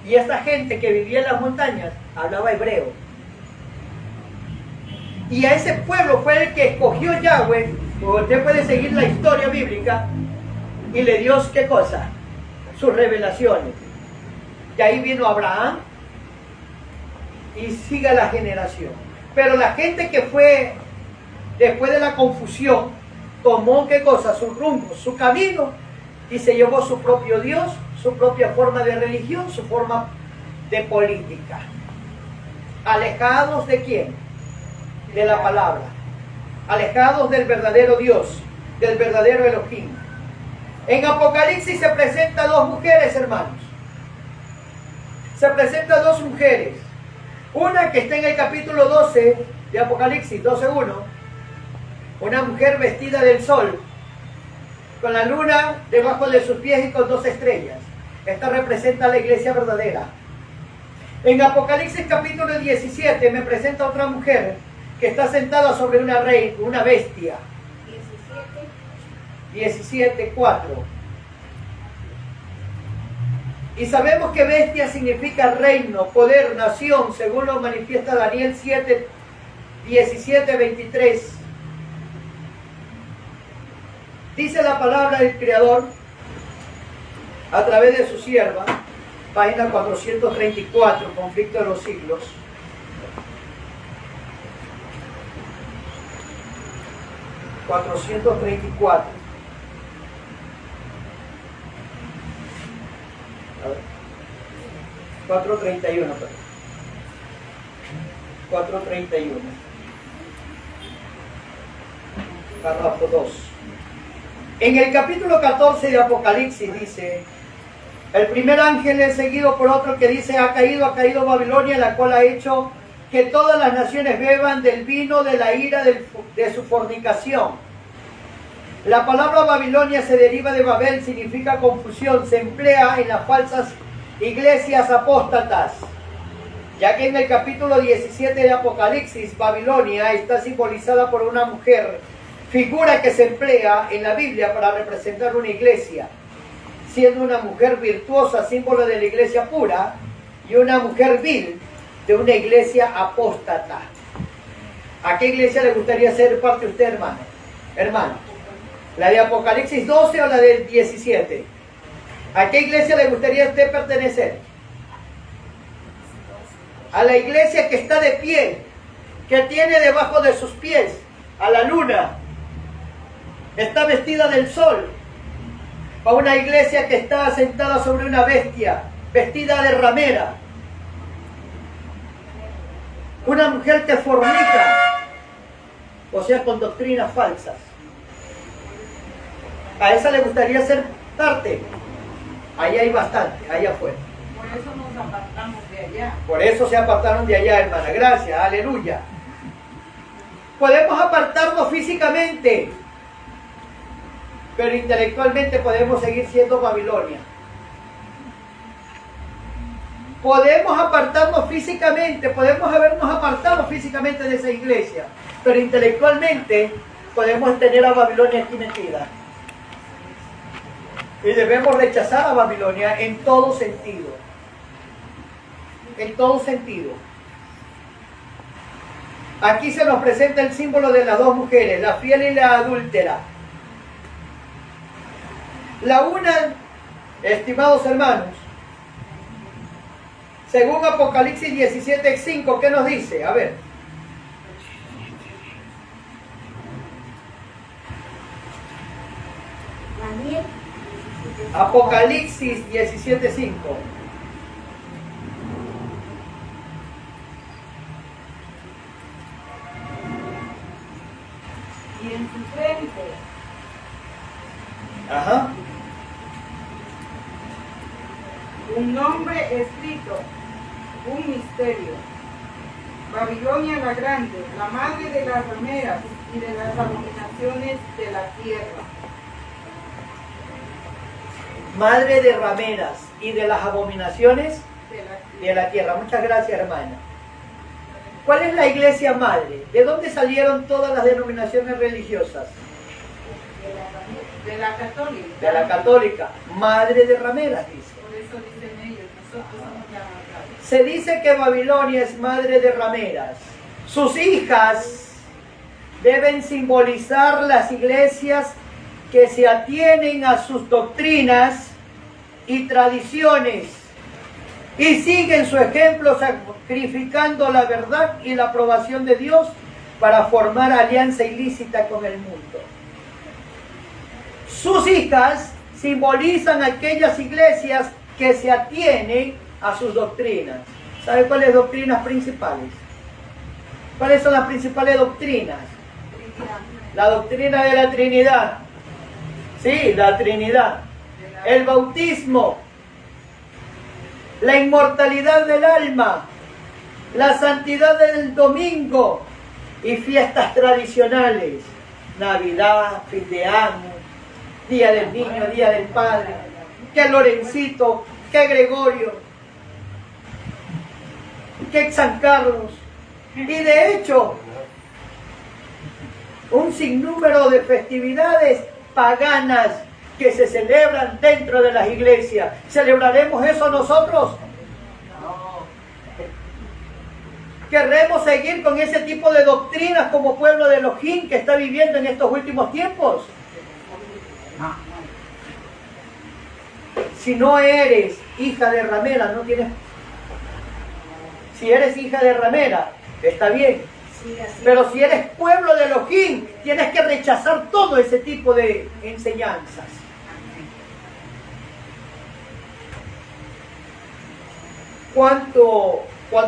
S4: y esta gente que vivía en las montañas hablaba hebreo, y a ese pueblo fue el que escogió Yahweh. Usted puede seguir la historia bíblica y le dio ¿qué cosa? Sus revelaciones. Y ahí vino Abraham y sigue la generación. Pero la gente que fue después de la confusión tomó ¿qué cosa? Su rumbo, su camino, y se llevó su propio Dios, su propia forma de religión, su forma de política. ¿Alejados de quién? De la palabra. Alejados del verdadero Dios, del verdadero Elohim. En Apocalipsis se presentan dos mujeres, hermanos. Se presentan dos mujeres. Una que está en el capítulo 12 de Apocalipsis, 12:1. Una mujer vestida del sol, con la luna debajo de sus pies y con 2 estrellas. Esta representa a la iglesia verdadera. En Apocalipsis capítulo 17 me presenta otra mujer que está sentada sobre una bestia. 17:4. Y sabemos que bestia significa reino, poder, nación, según lo manifiesta Daniel 7:17-23. Dice la palabra del Creador a través de su sierva, página 434, conflicto de los siglos. ...434... 431, perdón. 431. Párrafo 2. En el capítulo 14 de Apocalipsis dice: el primer ángel es seguido por otro que dice: ha caído Babilonia, la cual ha hecho que todas las naciones beban del vino de la ira de su fornicación. La palabra Babilonia se deriva de Babel, significa confusión, se emplea en las falsas iglesias apóstatas, ya que en el capítulo 17 de Apocalipsis, Babilonia está simbolizada por una mujer, figura que se emplea en la Biblia para representar una iglesia, siendo una mujer virtuosa, símbolo de la iglesia pura, y una mujer vil, de una iglesia apóstata. ¿A qué iglesia le gustaría ser parte usted, hermano? Hermano, ¿la de Apocalipsis 12 o la del 17? ¿A qué iglesia le gustaría usted pertenecer? A la iglesia que está de pie, que tiene debajo de sus pies a la luna, está vestida del sol. A una iglesia que está sentada sobre una bestia, vestida de ramera. Una mujer que fornica, o sea, con doctrinas falsas. A esa le gustaría ser parte. Allá hay bastante, allá afuera.
S2: Por eso nos apartamos de allá.
S4: Por eso se apartaron de allá, hermana. Gracias, aleluya. Podemos apartarnos físicamente, pero intelectualmente podemos seguir siendo Babilonia. Podemos apartarnos físicamente, podemos habernos apartado físicamente de esa iglesia, pero intelectualmente podemos tener a Babilonia aquí metida. Y debemos rechazar a Babilonia en todo sentido. En todo sentido. Aquí se nos presenta el símbolo de las dos mujeres, la fiel y la adúltera. La una, estimados hermanos, según Apocalipsis 17:5, ¿qué nos dice? A ver.
S5: Daniel.
S4: Apocalipsis 17:5.
S2: Y en su frente
S4: Ajá.
S2: un nombre escrito, un misterio. Babilonia la grande, la madre de las rameras y de las abominaciones de la tierra.
S4: Madre de rameras y de las abominaciones
S2: De la
S4: de
S2: tierra.
S4: la tierra. Muchas gracias, hermana. ¿Cuál es la iglesia madre? ¿De dónde salieron todas las denominaciones religiosas?
S2: De la católica.
S4: De la católica. Madre de rameras, dice.
S2: Por eso dicen ellos, nosotros somos la madre.
S4: Se dice que Babilonia es madre de rameras. Sus hijas deben simbolizar las iglesias que se atienen a sus doctrinas y tradiciones y siguen su ejemplo sacrificando la verdad y la aprobación de Dios para formar alianza ilícita con el mundo. Sus hijas simbolizan aquellas iglesias que se atienen a sus doctrinas. ¿Sabe cuáles doctrinas principales? ¿Cuáles son las principales doctrinas? La doctrina de la Trinidad. Sí, la Trinidad. El bautismo. La inmortalidad del alma. La santidad del domingo. Y fiestas tradicionales. Navidad, fin de año, Día del Niño, Día del Padre. Que Lorencito, que Gregorio, que San Carlos. Y de hecho, un sinnúmero de festividades paganas que se celebran dentro de las iglesias. ¿Celebraremos eso nosotros? No. ¿Querremos seguir con ese tipo de doctrinas como pueblo de Elohim que está viviendo en estos últimos tiempos? No. Si no eres hija de ramera, no tienes... Si eres hija de ramera, está bien. Pero si eres pueblo de Elohim, tienes que rechazar todo ese tipo de enseñanzas. Cuando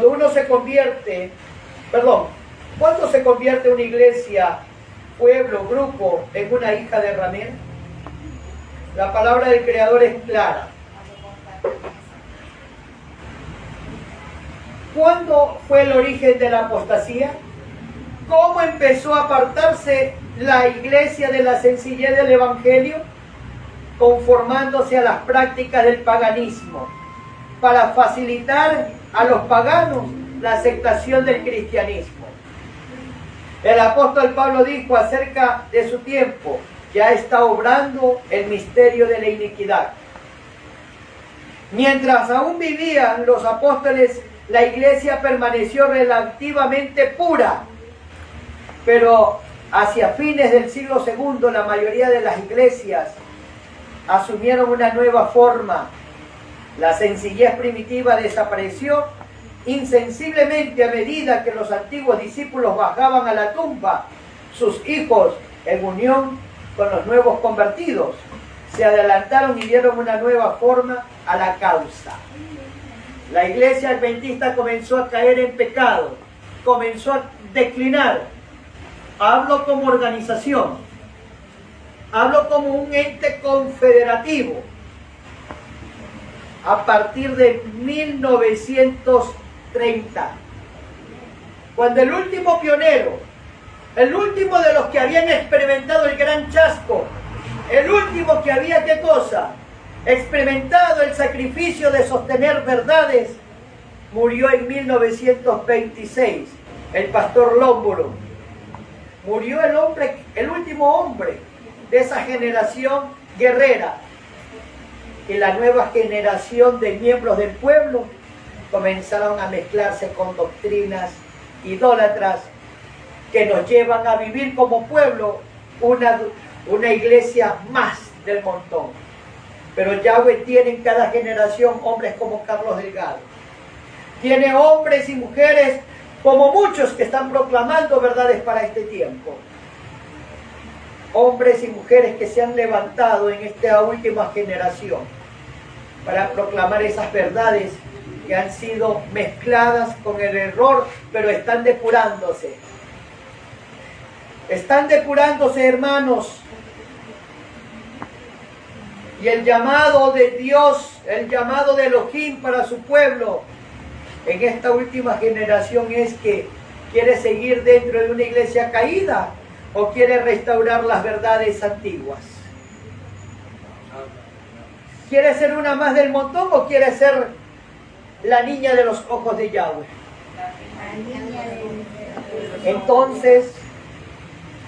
S4: uno se convierte, ¿cuándo se convierte una iglesia, pueblo, grupo, en una hija de ramera? La palabra del Creador es clara. ¿Cuándo fue el origen de la apostasía? ¿Cómo empezó a apartarse la iglesia de la sencillez del evangelio? Conformándose a las prácticas del paganismo, para facilitar a los paganos la aceptación del cristianismo. El apóstol Pablo dijo acerca de su tiempo: ya está obrando el misterio de la iniquidad. Mientras aún vivían los apóstoles, la iglesia permaneció relativamente pura, pero hacia fines del siglo II la mayoría de las iglesias asumieron una nueva forma. La sencillez primitiva desapareció insensiblemente a medida que los antiguos discípulos bajaban a la tumba. Sus hijos, en unión con los nuevos convertidos, se adelantaron y dieron una nueva forma a la causa. La iglesia adventista comenzó a caer en pecado, comenzó a declinar. Hablo como organización, hablo como un ente confederativo. A partir de 1930, cuando el último pionero, el último de los que habían experimentado el gran chasco, el último que había, ¿qué cosa?, experimentado el sacrificio de sostener verdades, murió en 1926, el pastor Lómbolo. Murió el último hombre de esa generación guerrera. Y la nueva generación de miembros del pueblo comenzaron a mezclarse con doctrinas idólatras que nos llevan a vivir como pueblo una iglesia más del montón. Pero Yahweh tiene en cada generación hombres como Carlos Delgado. Tiene hombres y mujeres como muchos que están proclamando verdades para este tiempo. Hombres y mujeres que se han levantado en esta última generación para proclamar esas verdades que han sido mezcladas con el error, pero están depurándose. Están depurándose, hermanos. Y el llamado de Dios, el llamado de Elohim para su pueblo en esta última generación es que quiere seguir dentro de una iglesia caída o quiere restaurar las verdades antiguas. ¿Quiere ser una más del montón o quiere ser la niña de los ojos de Yahweh? Entonces,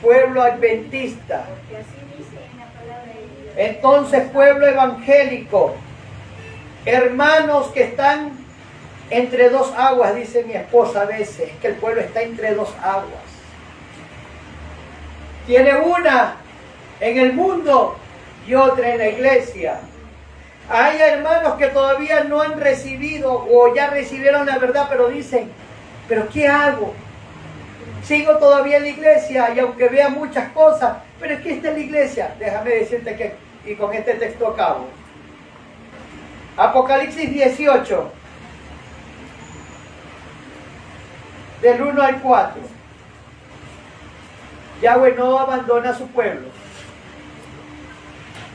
S4: pueblo adventista, entonces pueblo evangélico, hermanos que están entre dos aguas, dice mi esposa a veces, que el pueblo está entre dos aguas. Tiene una en el mundo y otra en la iglesia. Hay hermanos que todavía no han recibido o ya recibieron la verdad, pero dicen, ¿pero qué hago? Sigo todavía en la iglesia y aunque vea muchas cosas, pero es que esta es la iglesia. Déjame decirte que, y con este texto acabo. Apocalipsis 18, del 1 al 4. Yahweh no abandona a su pueblo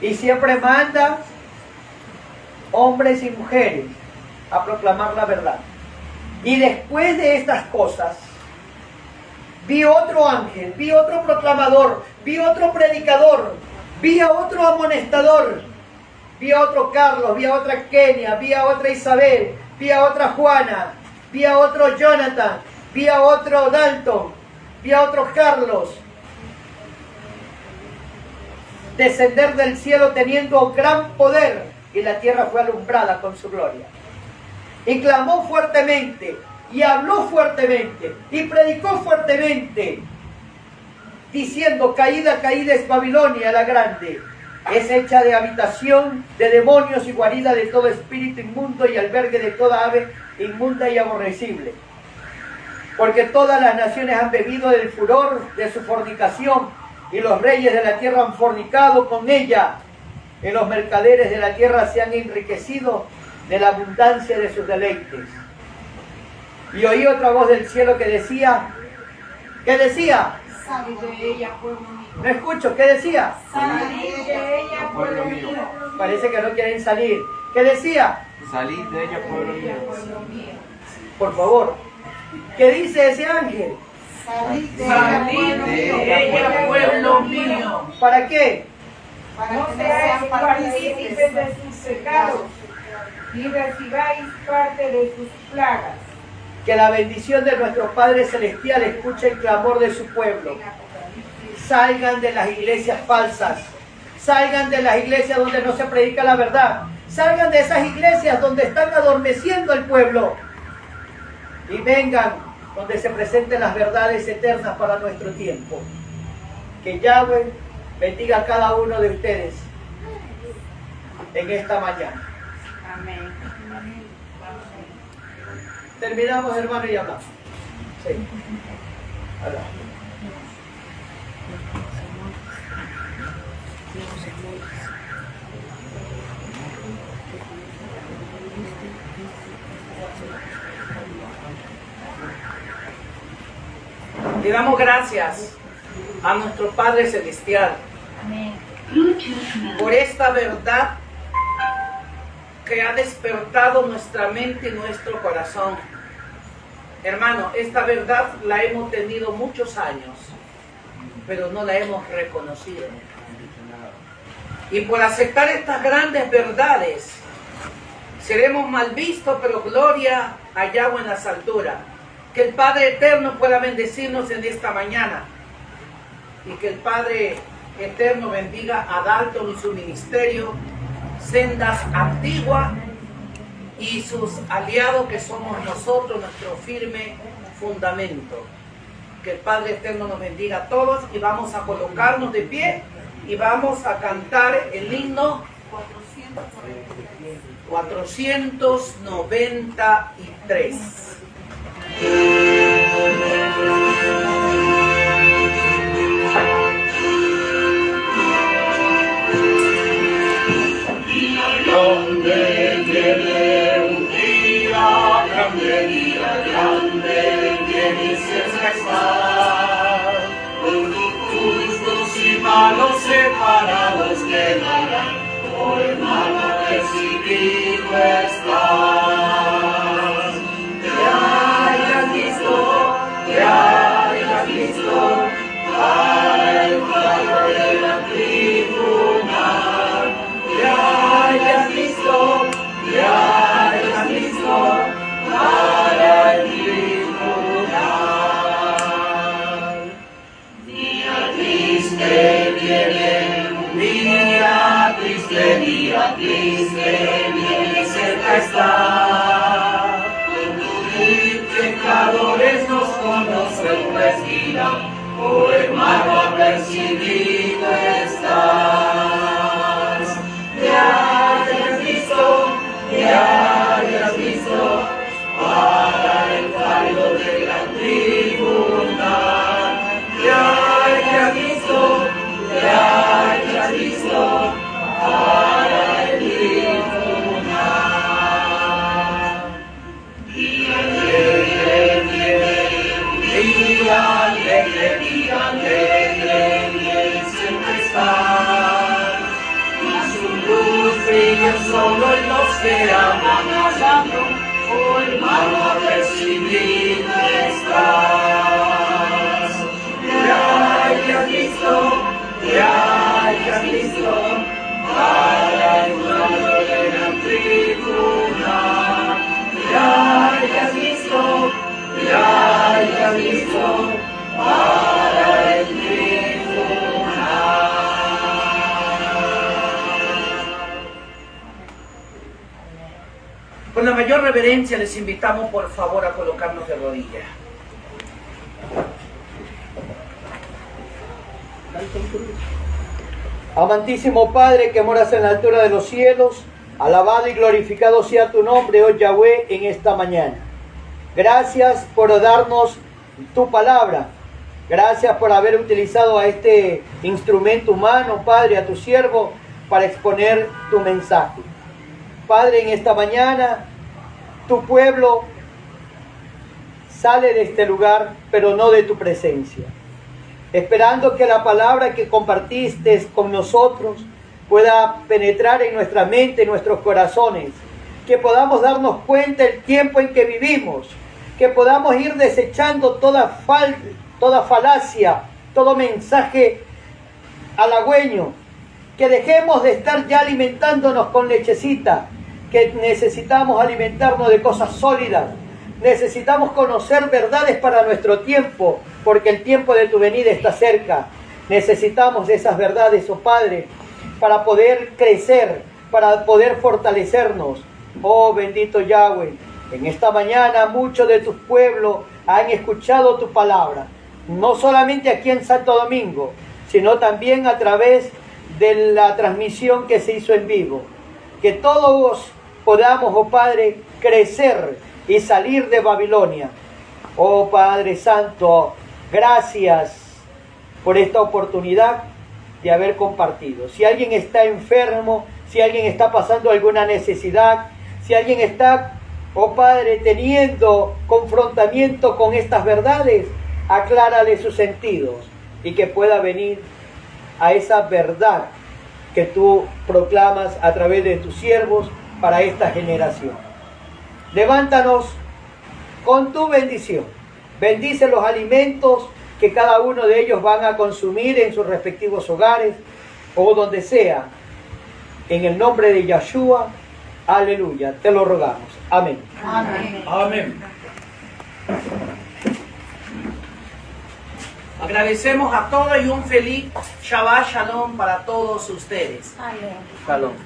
S4: y siempre manda hombres y mujeres a proclamar la verdad. Y después de estas cosas, vi otro ángel, vi otro proclamador, vi otro predicador, vi a otro amonestador, vi a otro Carlos, vi a otra Kenia, vi a otra Isabel, vi a otra Juana, vi a otro Jonathan, vi a otro Dalton, vi a otro Carlos, descender del cielo teniendo gran poder, y la tierra fue alumbrada con su gloria. Y clamó fuertemente, y habló fuertemente, y predicó fuertemente, diciendo: caída, caída es Babilonia la grande, es hecha de habitación de demonios y guarida de todo espíritu inmundo y albergue de toda ave inmunda y aborrecible. Porque todas las naciones han bebido del furor de su fornicación, y los reyes de la tierra han fornicado con ella, y los mercaderes de la tierra se han enriquecido de la abundancia de sus deleites. Y oí otra voz del cielo que decía, ¿qué decía?
S2: Salid de ella, pueblo mío.
S4: No escucho, ¿qué decía?
S2: Salid de ella, pueblo mío.
S4: Parece que no quieren salir. ¿Qué decía?
S3: Salid de ella, pueblo mío.
S2: Pueblo mío.
S4: Por favor, ¿qué dice ese ángel?
S2: Salid de
S1: Salid
S2: ella,
S1: de ella, pueblo mío.
S4: ¿Para qué?
S2: para
S8: No
S2: que no
S8: seáis
S2: sean
S8: partícipes
S2: partícipes
S8: de sus pecados, ni recibáis parte de sus plagas.
S4: Que la bendición de nuestro Padre Celestial escuche el clamor de su pueblo. Salgan de las iglesias falsas. Salgan de las iglesias donde no se predica la verdad. Salgan de esas iglesias donde están adormeciendo al pueblo. Y vengan donde se presenten las verdades eternas para nuestro tiempo. Que Yahweh bendiga a cada uno de ustedes en esta mañana.
S2: Amén.
S4: Terminamos, hermano, y hablamos. Sí. Hablamos.
S1: Le damos gracias a nuestro Padre Celestial por esta verdad que ha despertado nuestra mente y nuestro corazón. Hermano, esta verdad la hemos tenido muchos años, pero no la hemos reconocido. Y por aceptar estas grandes verdades, seremos mal vistos, pero gloria a Yahweh en las alturas. Que el Padre Eterno pueda bendecirnos en esta mañana. Y que el Padre Eterno bendiga a Dalton y su ministerio, Sendas Antigua, y sus aliados que somos nosotros, nuestro firme fundamento. Que el Padre Eterno nos bendiga a todos, y vamos a colocarnos de pie y vamos a cantar el himno 493.
S9: Grande viene un día, grande viene cerca está. Los justos y malos separados quedarán, oh hermano, recibido estás. Te hayas visto, para el faro de la tribuna. Te hayas visto, para el tribunal. Día triste viene, día triste viene, cerca está. Y pecadores nos conocen, respiran, oh hermano, apercibido estás. Te hayas visto, para el fallo de la tribunal. Te hayas visto, para el tribunal. Día tan solo en los que aman hallando, hoy mano recibido estás. Gracias Cristo, gracias Cristo, para el pueblo de la tribuna. Gracias Cristo, gracias Cristo, para el
S1: Con la mayor reverencia les invitamos por favor a colocarnos de rodillas.
S4: Amantísimo Padre que moras en la altura de los cielos, alabado y glorificado sea tu nombre, oh Yahweh, en esta mañana. Gracias por darnos tu palabra. Gracias por haber utilizado a este instrumento humano, Padre, a tu siervo, para exponer tu mensaje. Padre, en esta mañana, tu pueblo sale de este lugar, pero no de tu presencia. Esperando que la palabra que compartiste con nosotros pueda penetrar en nuestra mente, en nuestros corazones, que podamos darnos cuenta del tiempo en que vivimos, que podamos ir desechando toda falacia, todo mensaje halagüeño, que dejemos de estar ya alimentándonos con lechecita, que necesitamos alimentarnos de cosas sólidas, necesitamos conocer verdades para nuestro tiempo, porque el tiempo de tu venida está cerca. Necesitamos de esas verdades, oh Padre, para poder crecer, para poder fortalecernos. Oh bendito Yahweh, en esta mañana muchos de tus pueblos han escuchado tu palabra, no solamente aquí en Santo Domingo, sino también a través de la transmisión que se hizo en vivo. Que todos podamos, oh Padre, crecer y salir de Babilonia. Oh Padre Santo, gracias por esta oportunidad de haber compartido. Si alguien está enfermo, si alguien está pasando alguna necesidad, si alguien está, oh Padre, teniendo confrontamiento con estas verdades, aclárale sus sentidos y que pueda venir a esa verdad que tú proclamas a través de tus siervos para esta generación. Levántanos con tu bendición. Bendice los alimentos que cada uno de ellos van a consumir en sus respectivos hogares o donde sea. En el nombre de Yahshua, aleluya, te lo rogamos. Amén.
S1: Amén.
S4: Amén.
S1: Agradecemos a todos y un feliz Shabbat Shalom para todos ustedes.
S5: Amén.
S4: Shalom.